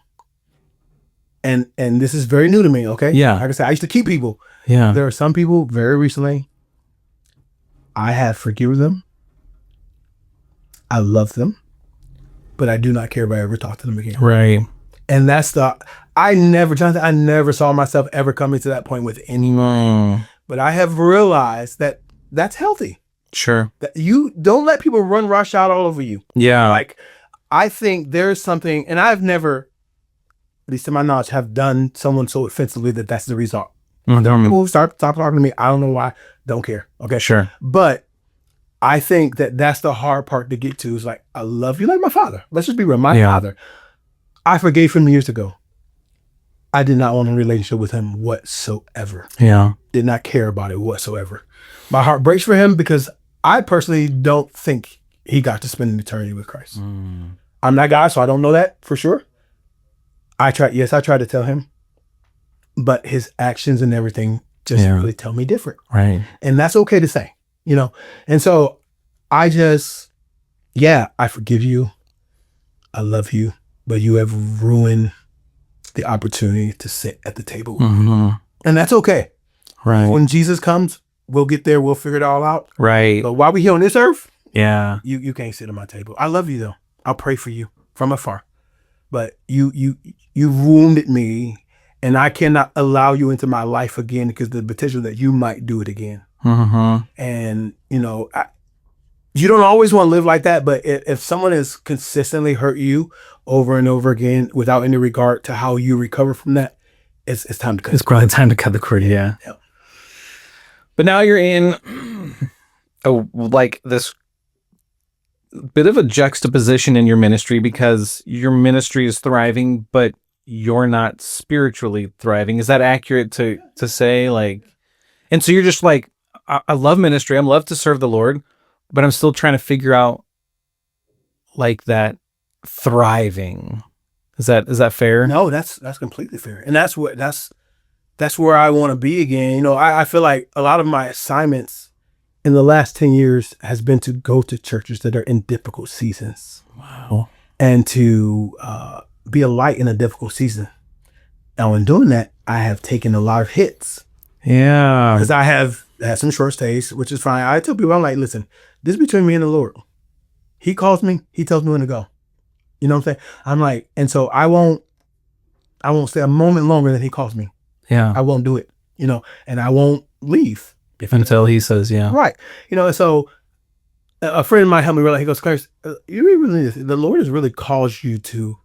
and this is very new to me. Okay, Yeah. like I said, I used to keep people. Yeah. There are some people very recently. I have forgiven them. I love them, but I do not care if I ever talk to them again. Right. And that's I never saw myself ever coming to that point with anyone. But I have realized that that's healthy. Sure. That you don't let people run rush out all over you. Yeah. Like, I think there's something, and I've never, at least to my knowledge, have done someone so offensively that that's the result. People stop talking to me. I don't know why. Don't care. Okay. Sure. But I think that that's the hard part to get to, is like, I love you like my father. Let's just be real. My father, I forgave him years ago. I did not want a relationship with him whatsoever. Yeah. Did not care about it whatsoever. My heart breaks for him because I personally don't think he got to spend an eternity with Christ. I'm that guy, so I don't know that for sure. I tried to tell him, but his actions and everything just really tell me different. Right. And that's okay to say, you know? And so I forgive you. I love you, but you have ruined the opportunity to sit at the table with me. And that's okay. Right. When Jesus comes, we'll get there. We'll figure it all out. Right. But while we're here on this earth, you can't sit at my table. I love you though. I'll pray for you from afar. But you wounded me, and I cannot allow you into my life again because the potential that you might do it again. And you don't always want to live like that. But if someone has consistently hurt you over and over again without any regard to how you recover from that, it's time to cut. It's probably time to cut the cord. Yeah. But now you're in this bit of a juxtaposition in your ministry, because your ministry is thriving, but you're not spiritually thriving. Is that accurate to say? Like, and so you're just like, I love ministry. I love to serve the Lord, but I'm still trying to figure out like that thriving. Is that fair? No, that's completely fair. And that's where I want to be again. I feel like a lot of my assignments in the last 10 years has been to go to churches that are in difficult seasons. Wow. And to be a light in a difficult season. Now, in doing that, I have taken a lot of hits. Yeah. Because I have had some short stays, which is fine. I tell people, I'm like, listen, this is between me and the Lord. He calls me, he tells me when to go. You know what I'm saying? I'm like, and so I won't stay a moment longer than he calls me. Yeah. I won't do it, and I won't leave. Until he says, yeah. Right. So a friend of mine helped me realize, he goes, Clarence, the Lord has really caused you to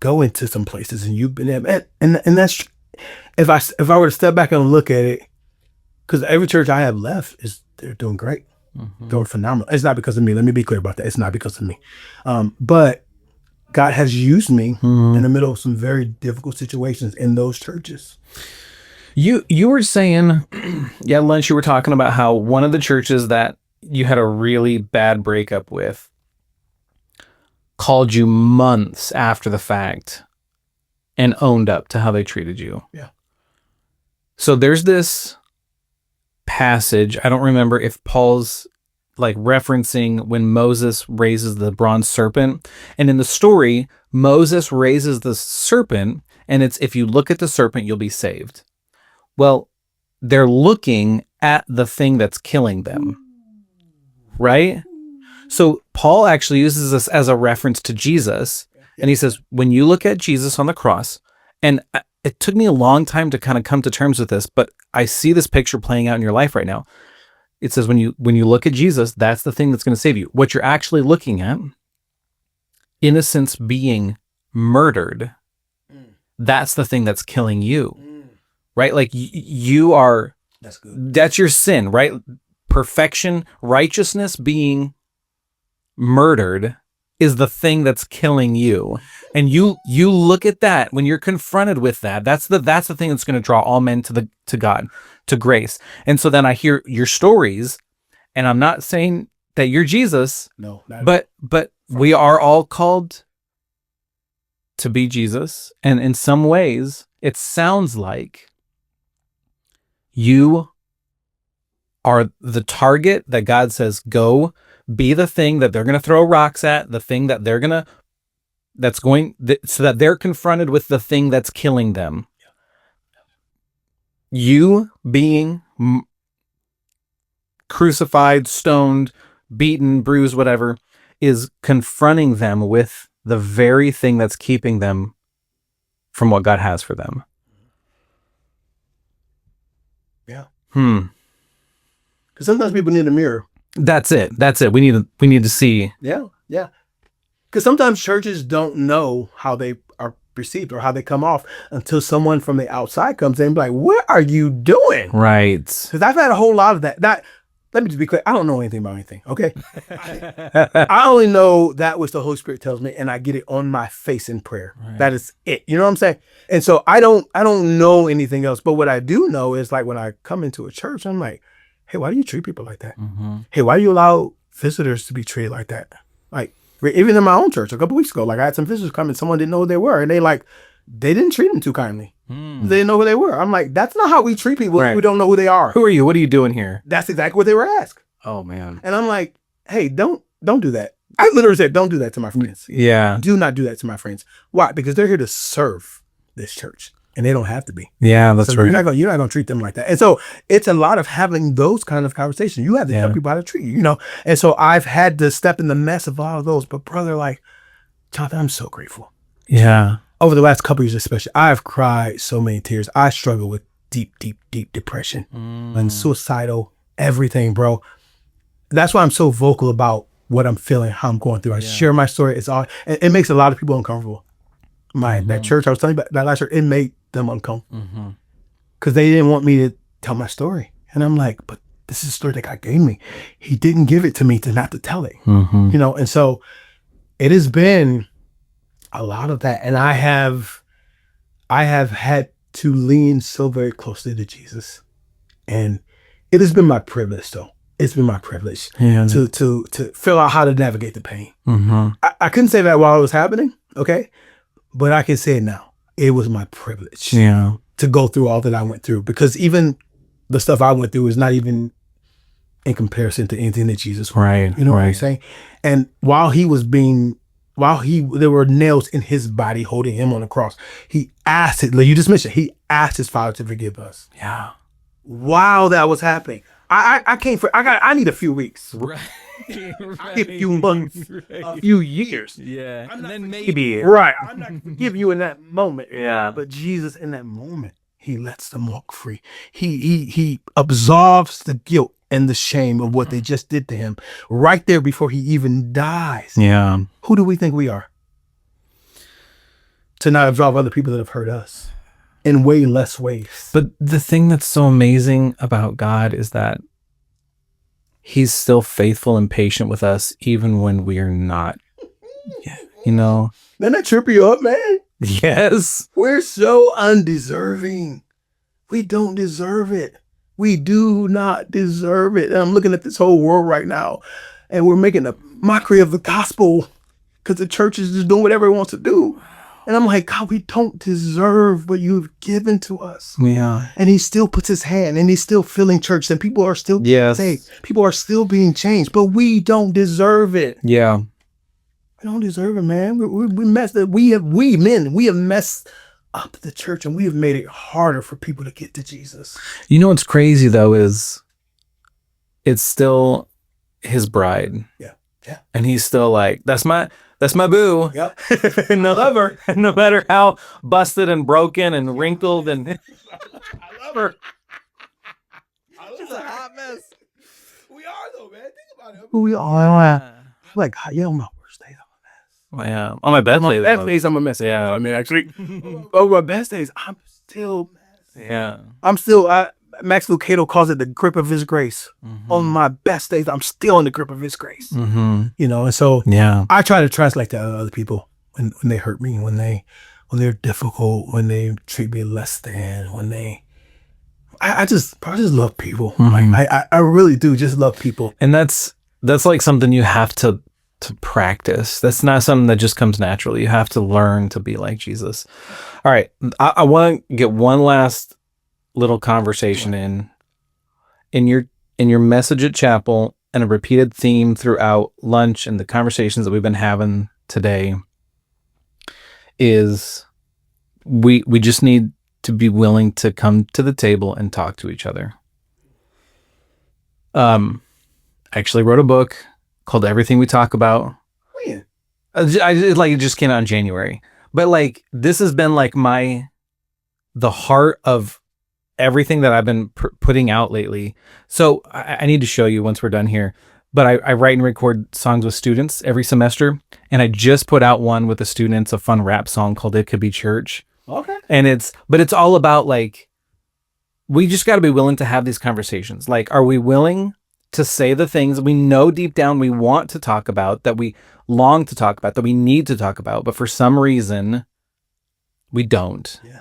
go into some places, and you've been there. And that's, if I were to step back and look at it, because every church I have left they're doing great. Doing phenomenal. It's not because of me. Let me be clear about that. It's not because of me. But God has used me in the middle of some very difficult situations in those churches. You were saying, lunch, you were talking about how one of the churches that you had a really bad breakup with called you months after the fact and owned up to how they treated you. Yeah. So there's this passage, I don't remember if Paul's like referencing when Moses raises the bronze serpent, and in the story Moses raises the serpent, and it's, if you look at the serpent you'll be saved. Well, they're looking at the thing that's killing them, right? So Paul actually uses this as a reference to Jesus, and he says, when you look at Jesus on the cross, and it took me a long time to kind of come to terms with this, but I see this picture playing out in your life right now. It says, when you look at Jesus, that's the thing that's going to save you. What you're actually looking at, innocence being murdered, that's the thing that's killing you, right? Like you are, that's good. That's your sin, right? Perfection, righteousness being murdered, is the thing that's killing you. And you look at that when you're confronted with that. That's the thing that's going to draw all men to God, to grace. And so then I hear your stories, and I'm not saying that you're Jesus, No, not but we are all called to be Jesus. And in some ways, it sounds like you are the target that God says, go be the thing that they're going to throw rocks at, the thing that they're going to, so that they're confronted with the thing that's killing them. You being crucified, stoned, beaten, bruised, whatever, is confronting them with the very thing that's keeping them from what God has for them. Yeah. Because sometimes people need a mirror. That's it. We need to see. Yeah. Because sometimes churches don't know how they are perceived or how they come off until someone from the outside comes in and be like, what are you doing? Right. Because I've had a whole lot of that. Let me just be clear. I don't know anything about anything. Okay. I only know that which the Holy Spirit tells me, and I get it on my face in prayer. Right. That is it. You know what I'm saying? And so I don't know anything else. But what I do know is, like, when I come into a church, I'm like, hey, why do you treat people like that? Mm-hmm. Hey, why do you allow visitors to be treated like that? Like, even in my own church a couple weeks ago, like, I had some visitors come and someone didn't know who they were, and they didn't treat them too kindly. They didn't know who they were. I'm like, that's not how we treat people if we don't know who they are. Who are you? What are you doing here? That's exactly what they were asked. Oh, man. And I'm like, hey, don't do that. I literally said, don't do that to my friends. Yeah. Do not do that to my friends. Why? Because they're here to serve this church, and they don't have to be. Yeah, that's right. You're not gonna treat them like that. And so it's a lot of having those kind of conversations. You have to tell people how to treat you, And so I've had to step in the mess of all of those. But brother, like, Jonathan, I'm so grateful. Yeah. Over the last couple of years especially, I've cried so many tears. I struggle with deep depression and suicidal everything, bro. That's why I'm so vocal about what I'm feeling, how I'm going through. I share my story. It's all, and it makes a lot of people uncomfortable. That church I was telling you about, that last church, it made them uncomfortable because they didn't want me to tell my story. And I'm like, but this is a story that God gave me. He didn't give it to me to not to tell it, And so it has been a lot of that. And I have had to lean so very closely to Jesus, and it has been my privilege, though. It's been my privilege to figure out how to navigate the pain. I couldn't say that while it was happening, okay? But I can say it now. It was my privilege to go through all that I went through, because even the stuff I went through is not even in comparison to anything that Jesus went through. You know what I'm saying? And while there were nails in his body holding him on the cross, he asked it, like you just mentioned, he asked his Father to forgive us. Yeah. While that was happening. I need a few weeks. Right. I need a few months, a few years. Yeah. And then maybe. Right. I'm not going to give you in that moment. Yeah. But Jesus, in that moment, he lets them walk free. He absolves the guilt and the shame of what they just did to him right there before he even dies. Yeah. Who do we think we are to not absolve other people that have hurt us in way less ways? But the thing that's so amazing about God is that he's still faithful and patient with us even when we're not. Doesn't that trip you up, man? Yes. We're so undeserving. We don't deserve it. We do not deserve it. And I'm looking at this whole world right now, and we're making a mockery of the gospel because the church is just doing whatever it wants to do. And I'm like, God, we don't deserve what you've given to us. Yeah. And he still puts his hand, and he's still filling church, and people are still saved. People are still being changed, but we don't deserve it. Yeah. We don't deserve it, man. We messed up. We have messed up the church, and we have made it harder for people to get to Jesus. You know what's crazy though is it's still his bride. Yeah. Yeah. And he's still like, that's my boo. Yep. No, love her. No matter how busted and broken and wrinkled and I love her. She's a hot mess. We are though, man. Think about it. Who we are. Like, on my worst days, I'm a mess. Yeah. On my best days, I'm a mess. Yeah. I mean, actually, on my best days, I'm still messy. Yeah. I'm still, Max Lucado calls it the grip of his grace. On my best days, I'm still in the grip of his grace. You know, and so I try to translate that to other people when they hurt me, when they're difficult, when they treat me less than, I just love people. Like I really do just love people. And that's like something you have to practice. That's not something that just comes naturally. You have to learn to be like Jesus. All right. I want to get one last little conversation in your message at chapel, and a repeated theme throughout lunch and the conversations that we've been having today is we just need to be willing to come to the table and talk to each other. I actually wrote a book called Everything We Talk About. Oh, yeah. It just came out in January. But like, this has been like the heart of everything that I've been putting out lately. So I need to show you once we're done here. But I write and record songs with students every semester. And I just put out one with the students, a fun rap song called It Could Be Church. Okay. And it's all about like, we just got to be willing to have these conversations. Like, are we willing to say the things we know deep down we want to talk about, that we long to talk about, that we need to talk about, but for some reason we don't? Yeah.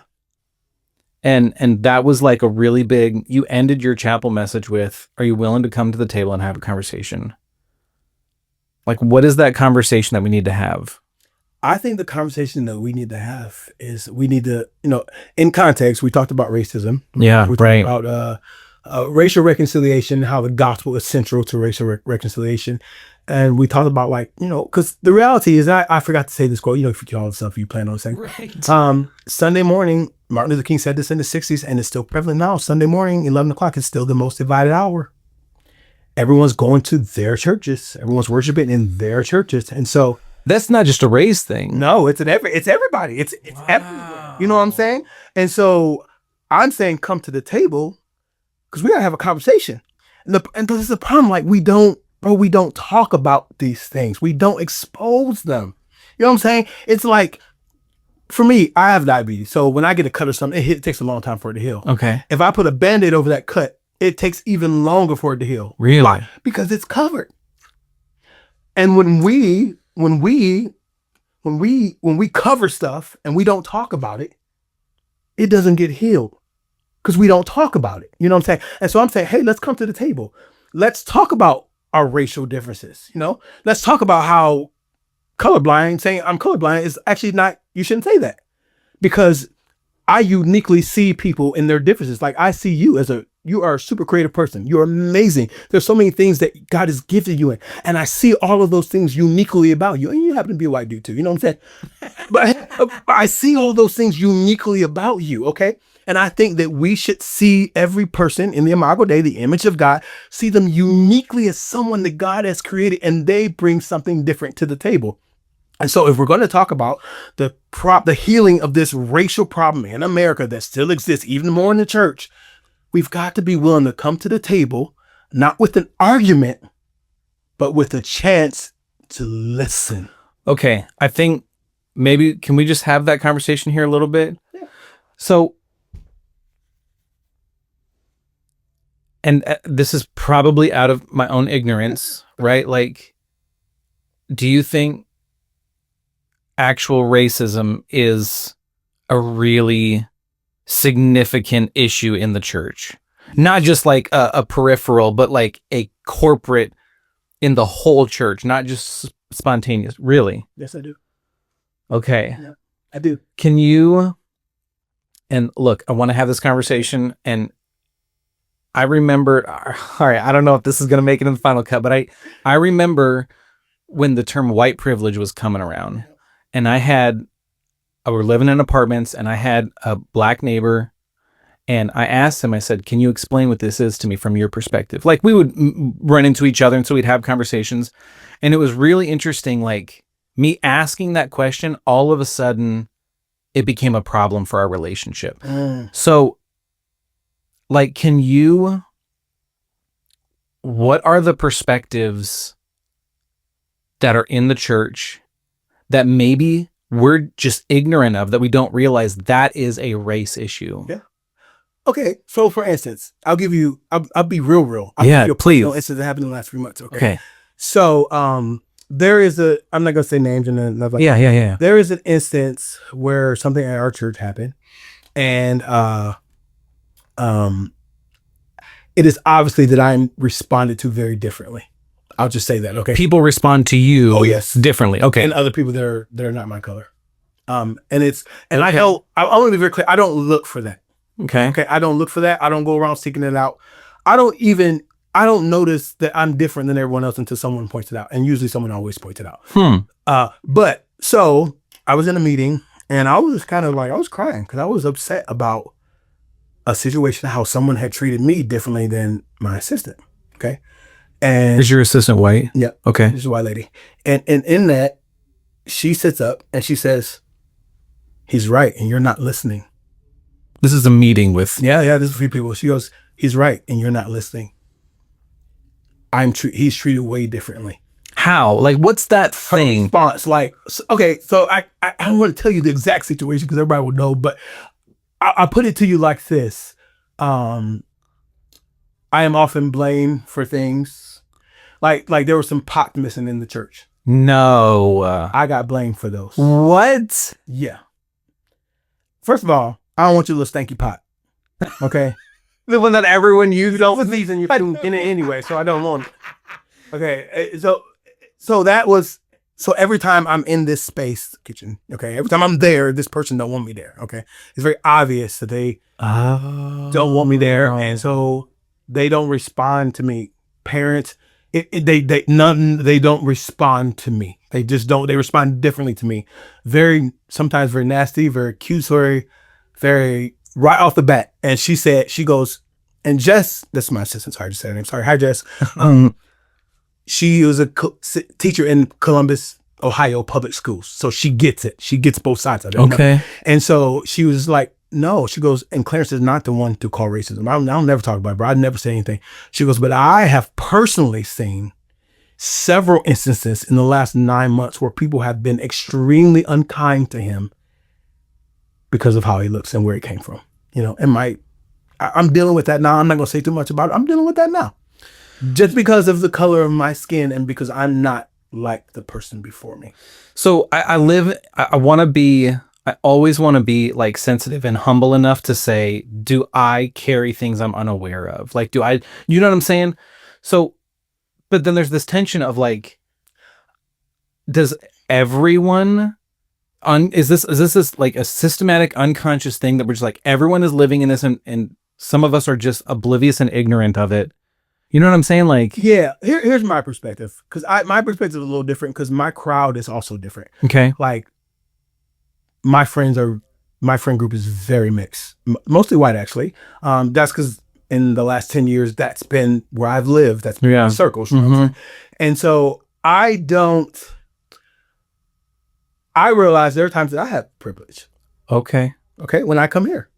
And that was like a really big, you ended your chapel message with, are you willing to come to the table and have a conversation? Like, what is that conversation that we need to have? I think the conversation that we need to have is we need to, in context, we talked about racism. Yeah, we right. talked about racial reconciliation, how the gospel is central to racial reconciliation. And we talked about because the reality is, I forgot to say this quote, for all the stuff you plan on saying. Right. Sunday morning, Martin Luther King said this in the 60s, and it's still prevalent now. Sunday morning, 11 o'clock is still the most divided hour. Everyone's going to their churches. Everyone's worshiping in their churches. And so that's not just a race thing. No, it's everybody. It's wow. Everywhere. You know what I'm saying? And so I'm saying come to the table because we gotta have a conversation. And this is the problem. Like we don't talk about these things. We don't expose them. You know what I'm saying? It's like, for me, I have diabetes. So when I get a cut or something, it takes a long time for it to heal. Okay. If I put a Band-Aid over that cut, it takes even longer for it to heal. Really? Why? Because it's covered. And when we cover stuff and we don't talk about it, it doesn't get healed because we don't talk about it. You know what I'm saying? And so I'm saying, hey, let's come to the table. Let's talk about our racial differences. Let's talk about how saying I'm colorblind is actually not, you shouldn't say that, because I uniquely see people in their differences. Like I see you you are a super creative person. You're amazing. There's so many things that God has gifted you in. And I see all of those things uniquely about you. And you happen to be a white dude too. You know what I'm saying? But I see all those things uniquely about you. Okay. And I think that we should see every person in the Imago Dei, the image of God, see them uniquely as someone that God has created, and they bring something different to the table. And so if we're going to talk about the healing of this racial problem in America that still exists, even more in the church, we've got to be willing to come to the table, not with an argument, but with a chance to listen. Okay. I think maybe, can we just have that conversation here a little bit? Yeah. So, and this is probably out of my own ignorance, right? Like, do you think actual racism is a really significant issue in the church? Not just like a peripheral, but like a corporate in the whole church, not just spontaneous. Really? Yes, I do. Okay. Yeah, I do. Can you, and look, I want to have this conversation, and I remember, all right, I don't know if this is going to make it in the final cut, but I remember when the term white privilege was coming around, and I were living in apartments, and I had a black neighbor, and I asked him, I said, can you explain what this is to me from your perspective? Like we would run into each other, and so we'd have conversations, and it was really interesting. Like me asking that question, all of a sudden it became a problem for our relationship. So like, what are the perspectives that are in the church that maybe we're just ignorant of, that we don't realize that is a race issue? Yeah. Okay, so for instance, I'll be real. I'll Yeah, give you a please. personal instance that happened in the last 3 months. Okay. So, there is I'm not gonna say names and then like Yeah. there is an instance where something at our church happened, and it is obviously that I'm responded to very differently. I'll just say that. Okay, People respond to you. Oh, yes. Differently. Okay. and other people that are not my color. And I want to be very clear. I don't look for that. Okay. Okay, I don't look for that. I don't go around seeking it out. I don't notice that I'm different than everyone else until someone points it out, and usually someone always points it out. But so I was in a meeting, and I was kind of like I was crying because I was upset about a situation how someone had treated me differently than my assistant. Okay, and Is your assistant white? yeah, Okay. this is a white lady, and in that she sits up and she says, "He's right, and you're not listening." This is a meeting with. Yeah, this is a few people. She goes, "He's right, and you're not listening. He's treated way differently." How? Like, what's that thing? Response, like, okay, so I don't want to tell you the exact situation because everybody will know, but I put it to you like this: I am often blamed for things, like there was some pot missing in the church. No. I got blamed for those. What? Yeah. First of all, I don't want your little stanky pot. Okay. The one that everyone used. Don't sneeze in your food in it anyway, so I don't want it. Okay, so that was every time I'm in this space kitchen, okay, every time I'm there, this person don't want me there. Okay, it's very obvious that they don't want me there, and so they don't respond to me. Parents, they don't respond to me. They just don't. They respond differently to me. Sometimes very nasty, very accusatory, very right off the bat. And she goes, and Jess, that's my assistant. Sorry to say her name. Sorry. Hi, Jess. She was a teacher in Columbus, Ohio public schools. So she gets it. She gets both sides of it. Okay. And so she was like, no, she goes, and Clarence is not the one to call racism. I'll never talk about it, but I never say anything. She goes, but I have personally seen several instances in the last 9 months where people have been extremely unkind to him because of how he looks and where he came from. And I'm dealing with that now. I'm not going to say too much about it. I'm dealing with that now. Just because of the color of my skin and because I'm not like the person before me. So I always want to be like sensitive and humble enough to say, do I carry things I'm unaware of? Like, you know what I'm saying? So, but then there's this tension of like, does everyone is this like a systematic unconscious thing that we're just like, everyone is living in this and some of us are just oblivious and ignorant of it? You know what I'm saying? Like, yeah, here's my perspective. Cause my perspective is a little different because my crowd is also different. Okay. Like my friend group is very mixed, mostly white actually. That's because in the last 10 years, that's been where I've lived. That's been my circles. Mm-hmm. And so I realize there are times that I have privilege. Okay. When I come here,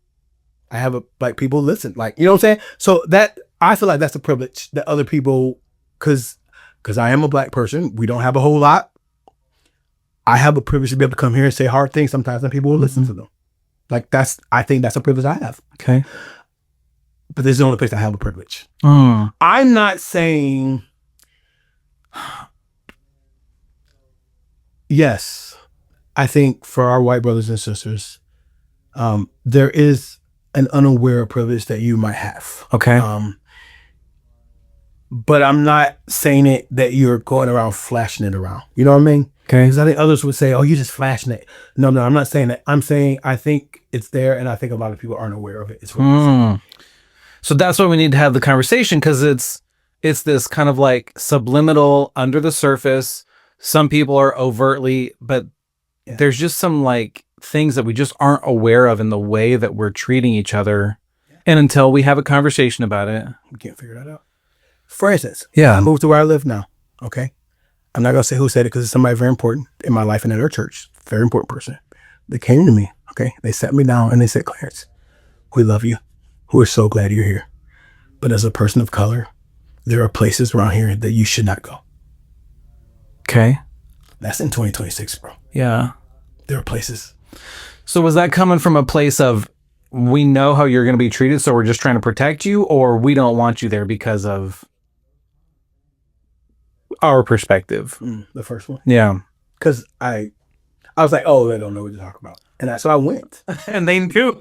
I have people listen, like, you know what I'm saying? So that, I feel like that's a privilege that other people, cause I am a black person, we don't have a whole lot. I have a privilege to be able to come here and say hard things sometimes and people will listen to them. Like I think that's a privilege I have. Okay. But this is the only place I have a privilege. Mm. I'm not saying, yes, I think for our white brothers and sisters, there is an unaware privilege that you might have. Okay. But I'm not saying it that you're going around flashing it around. You know what I mean? Okay. Because I think others would say, oh, you're just flashing it. No, I'm not saying that. I'm saying I think it's there and I think a lot of people aren't aware of it. It's what So that's why we need to have the conversation, because it's this kind of like subliminal, under the surface. Some people are overtly, but there's just some like things that we just aren't aware of in the way that we're treating each other. Yeah. And until we have a conversation about it, we can't figure that out. For instance, I moved to where I live now. Okay. I'm not going to say who said it because it's somebody very important in my life and in our church. Very important person. They came to me. Okay. They sat me down and they said, Clarence, we love you. We're so glad you're here. But as a person of color, there are places around here that you should not go. Okay. That's in 2026, bro. Yeah. There are places. So was that coming from a place of, we know how you're going to be treated, so we're just trying to protect you, or we don't want you there because of our perspective? The first one. Yeah. Because I was like, oh, they don't know what you're talking about. And so I went. And they knew.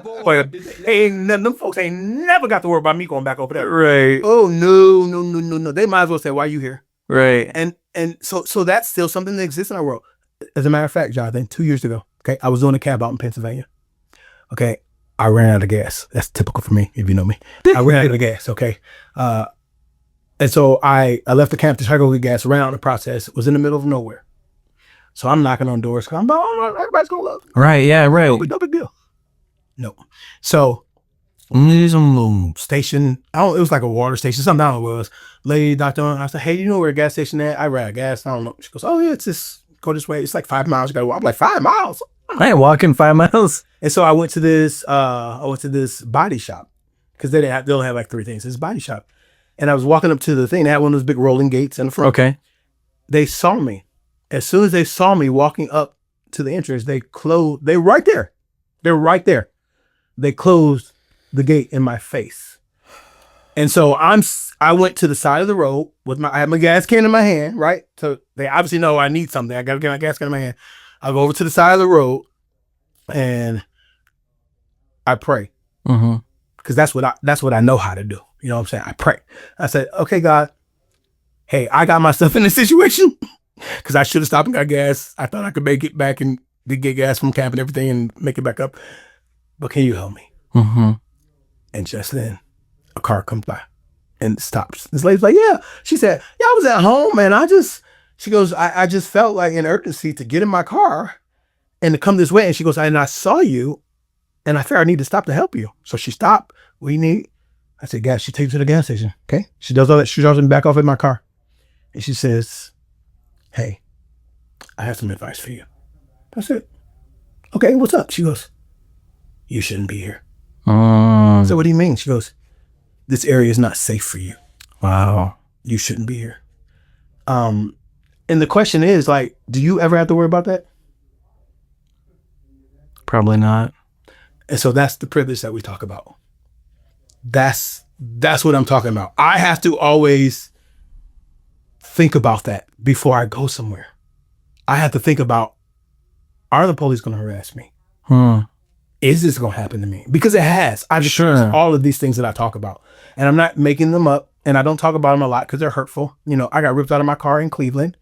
Boy, them folks ain't never got to worry about me going back over there. Right. Oh, no. They might as well say, why are you here? Right. And so that's still something that exists in our world. As a matter of fact, Jonathan, 2 years ago, okay, I was doing a cab out in Pennsylvania. Okay, I ran out of gas. That's typical for me, if you know me. I ran out of gas, okay? And so I left the camp to try to go get gas around the process. Was in the middle of nowhere. So I'm knocking on doors. I'm like, oh, everybody's going to love me. Right, yeah, right. No big deal. No. So there's a little station. It was like a water station, something down it was. Lady, doctor, I said, hey, you know where a gas station at? I ran out of gas. I don't know. She goes, oh, yeah, it's just go this way. It's like 5 miles. You got to walk. I'm like, 5 miles? I ain't walking 5 miles. And so I went to this body shop because they only have like 3 things. This body shop. And I was walking up to the thing. They had one of those big rolling gates in the front. Okay. They saw me. As soon as they saw me walking up to the entrance, they closed. They were right there. They were right there. They closed the gate in my face. And so I went to the side of the road I had my gas can in my hand, right? So they obviously know I need something. I got to get my gas can in my hand. I go over to the side of the road and I pray. Mm-hmm. Because that's what I know how to do. You know what I'm saying? I pray. I said, okay, God, hey, I got myself in this situation because I should have stopped and got gas. I thought I could make it back and get gas from camp and everything and make it back up. But can you help me? Mm-hmm. And just then, a car comes by and stops. This lady's like, yeah. She said, yeah, I was at home and she goes, I just felt like an urgency to get in my car and to come this way. And she goes, and I saw you and I figured I need to stop to help you. So she stopped. What do you need? I said, gas. She takes me to the gas station. Okay. She does all that. She drives me back off in my car. And she says, hey, I have some advice for you. I said, okay, what's up? She goes, you shouldn't be here. I said, what do you mean? She goes, this area is not safe for you. Wow. You shouldn't be here. And the question is, like, do you ever have to worry about that? Probably not. And so that's the privilege that we talk about. That's what I'm talking about. I have to always think about that before I go somewhere. I have to think about, are the police going to harass me? Is this going to happen to me? Because it has. I've experienced all of these things that I talk about. And I'm not making them up. And I don't talk about them a lot because they're hurtful. You know, I got ripped out of my car in Cleveland.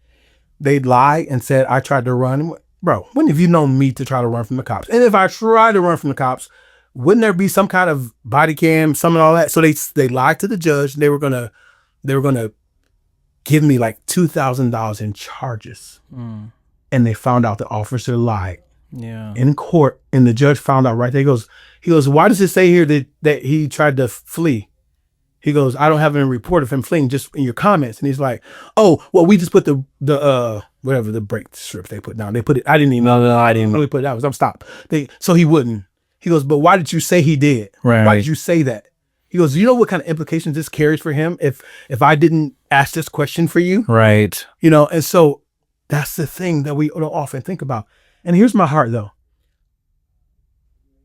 They'd lie and said I tried to run. Bro, when have you known me to try to run from the cops? And if I tried to run from the cops, wouldn't there be some kind of body cam, some and all that? So they lied to the judge. They were gonna give me like $2,000 in charges. And they found out the officer lied. Yeah. In court, and the judge found out right there. He goes, why does it say here that he tried to flee? He goes, I don't have any report of him fleeing, just in your comments. And he's like, oh, well, we just put the whatever the brake strip they put down. They put it. I didn't even. No, I didn't. Really put it out. I'm stop. So he wouldn't. He goes, but why did you say he did? Right. Why did you say that? He goes, you know what kind of implications this carries for him if I didn't ask this question for you? Right. You know, and so that's the thing that we don't often think about. And here's my heart, though.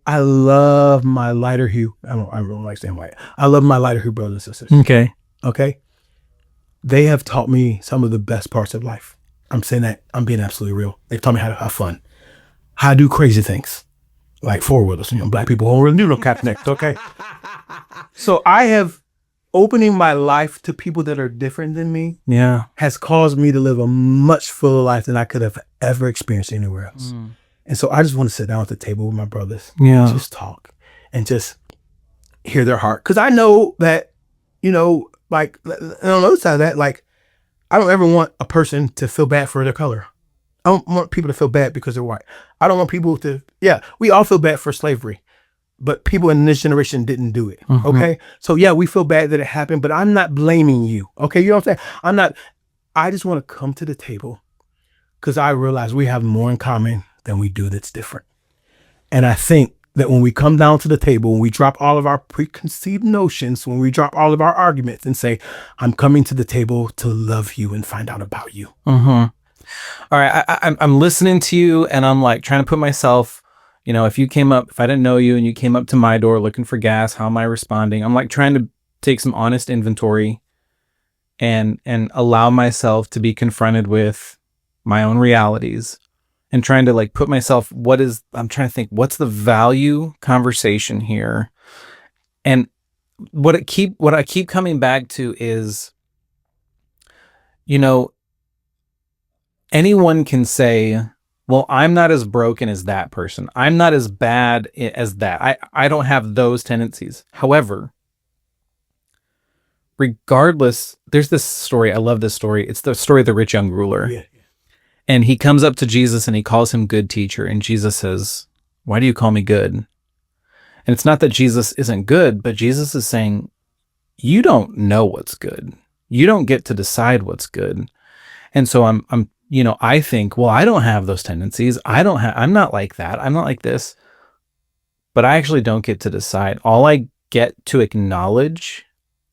I love my lighter hue. I don't like saying white. I love my lighter hue brothers and sisters. Okay. They have taught me some of the best parts of life. I'm saying that. I'm being absolutely real. They've taught me how to have fun, how to do crazy things, like four-wheelers. You know, black people don't really do no connects. Okay. So I have opening my life to people that are different than me. Yeah. Has caused me to live a much fuller life than I could have ever experienced anywhere else. And so I just want to sit down at the table with my brothers. Yeah. Just talk and just hear their heart. Because I know that, you know, like, on the other side of that, like, I don't ever want a person to feel bad for their color. I don't want people to feel bad because they're white. I don't want people to, we all feel bad for slavery. But people in this generation didn't do it. Okay. So yeah, we feel bad that it happened, but I'm not blaming you. Okay. You know what I'm saying? I just want to come to the table because I realize we have more in common than we do that's different. And I think that when we come down to the table, when we drop all of our preconceived notions, when we drop all of our arguments and say, I'm coming to the table to love you and find out about you. All right. I'm listening to you and I'm like trying to put myself, You know, if I didn't know you and you came up to my door looking for gas, how am I responding? I'm like trying to take some honest inventory and allow myself to be confronted with my own realities and trying to like put myself, I'm trying to think, what's the value conversation here? And what I keep coming back to is, you know, anyone can say, well, I'm not as broken as that person. I'm not as bad as that. I don't have those tendencies. However, regardless, there's this story. I love this story. It's the story of the rich young ruler. Yeah. And he comes up to Jesus and he calls him good teacher. And Jesus says, why do you call me good? And it's not that Jesus isn't good, but Jesus is saying, you don't know what's good. You don't get to decide what's good. And so I'm I think, well, I don't have those tendencies. I'm not like that. I'm not like this. But I actually don't get to decide. All I get to acknowledge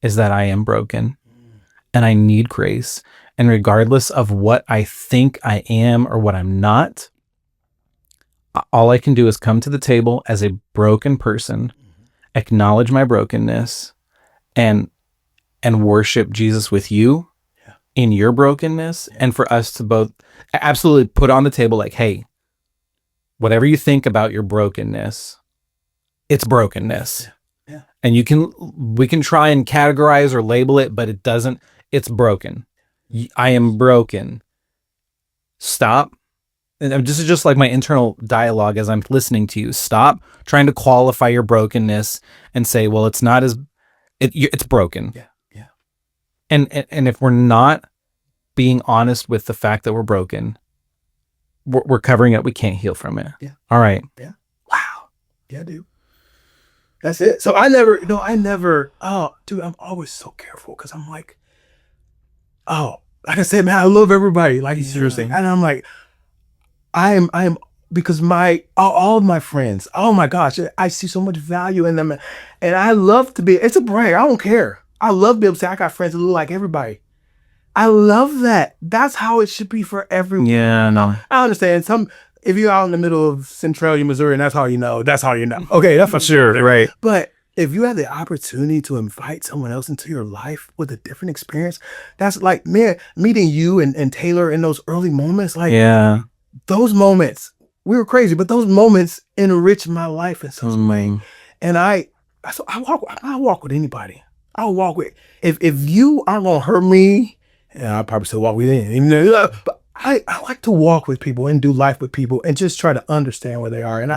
is that I am broken and I need grace. And regardless of what I think I am or what I'm not, all I can do is come to the table as a broken person, acknowledge my brokenness, and worship Jesus with you in your brokenness, and for us to both absolutely put on the table like, hey, whatever you think about your brokenness, it's brokenness. Yeah. And we can try and categorize or label it, but it's broken. I am broken. Stop. And this is just like my internal dialogue as I'm listening to you. Stop trying to qualify your brokenness and say, well, it's not as it's broken. Yeah. And if we're not being honest with the fact that we're broken, we're covering it. We can't heal from it. Yeah. All right. Yeah. Wow. Yeah, dude. That's it. So oh, dude, I'm always so careful because I'm like, oh, like I said, man, I love everybody. Like seriously. And I'm like, I am because all of my friends, oh my gosh, I see so much value in them. And I love to be, it's a brag. I don't care. I love to be able to say I got friends that look like everybody. I love that. That's how it should be for everyone. Yeah, no. I understand if you're out in the middle of Centralia, Missouri, and that's how you know. Okay, that's for sure. Right. But if you have the opportunity to invite someone else into your life with a different experience, that's like, man, meeting you and Taylor in those early moments, like those moments, we were crazy, but those moments enrich my life in some way. And I walk with anybody. I'll walk with, if you aren't gonna hurt me, I'll probably still walk with you. Even though, but I like to walk with people and do life with people and just try to understand where they are. And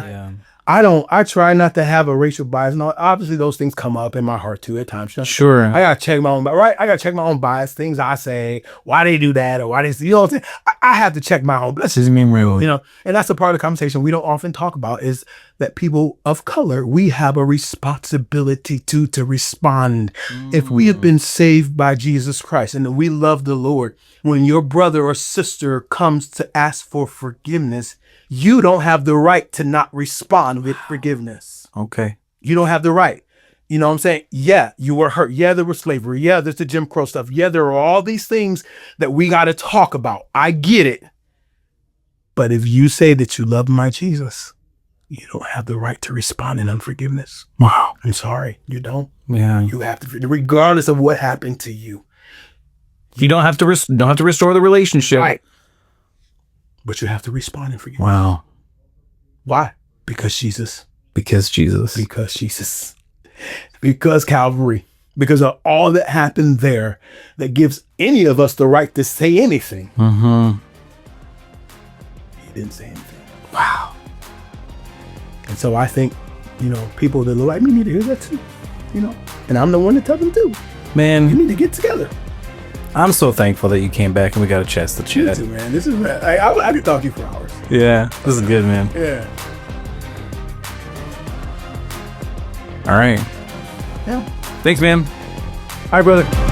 I try not to have a racial bias. No, obviously those things come up in my heart too at times. Sure. I gotta check my own, right? I gotta check my own bias, things I say, why they do that, or why they, you know what I'm saying? I have to check my own. That's just me, real. You know, and that's a part of the conversation we don't often talk about is that people of color, we have a responsibility to respond. If we have been saved by Jesus Christ and we love the Lord, when your brother or sister comes to ask for forgiveness, you don't have the right to not respond with forgiveness. Okay. You don't have the right. You know what I'm saying? Yeah, you were hurt. Yeah, there was slavery. Yeah, there's the Jim Crow stuff. Yeah, there are all these things that we got to talk about. I get it. But if you say that you love my Jesus, you don't have the right to respond in unforgiveness. Wow. I'm sorry. You don't. Yeah. You have to, regardless of what happened to you. You don't have to restore the relationship. Right. But you have to respond in forgiveness. Wow. Why? Because Jesus. Because Jesus. Because Jesus. Because Calvary. Because of all that happened there that gives any of us the right to say anything. Mm-hmm. He didn't say anything. Wow. And so I think, you know, people that look like me need to hear that too. You know, and I'm the one to tell them too. Man, you need to get together. I'm so thankful that you came back and we got a chance to chat. You too, man. This is, I could talk to you for hours. Yeah, this is good, man. Yeah. All right. Yeah. Thanks, man. All right, brother.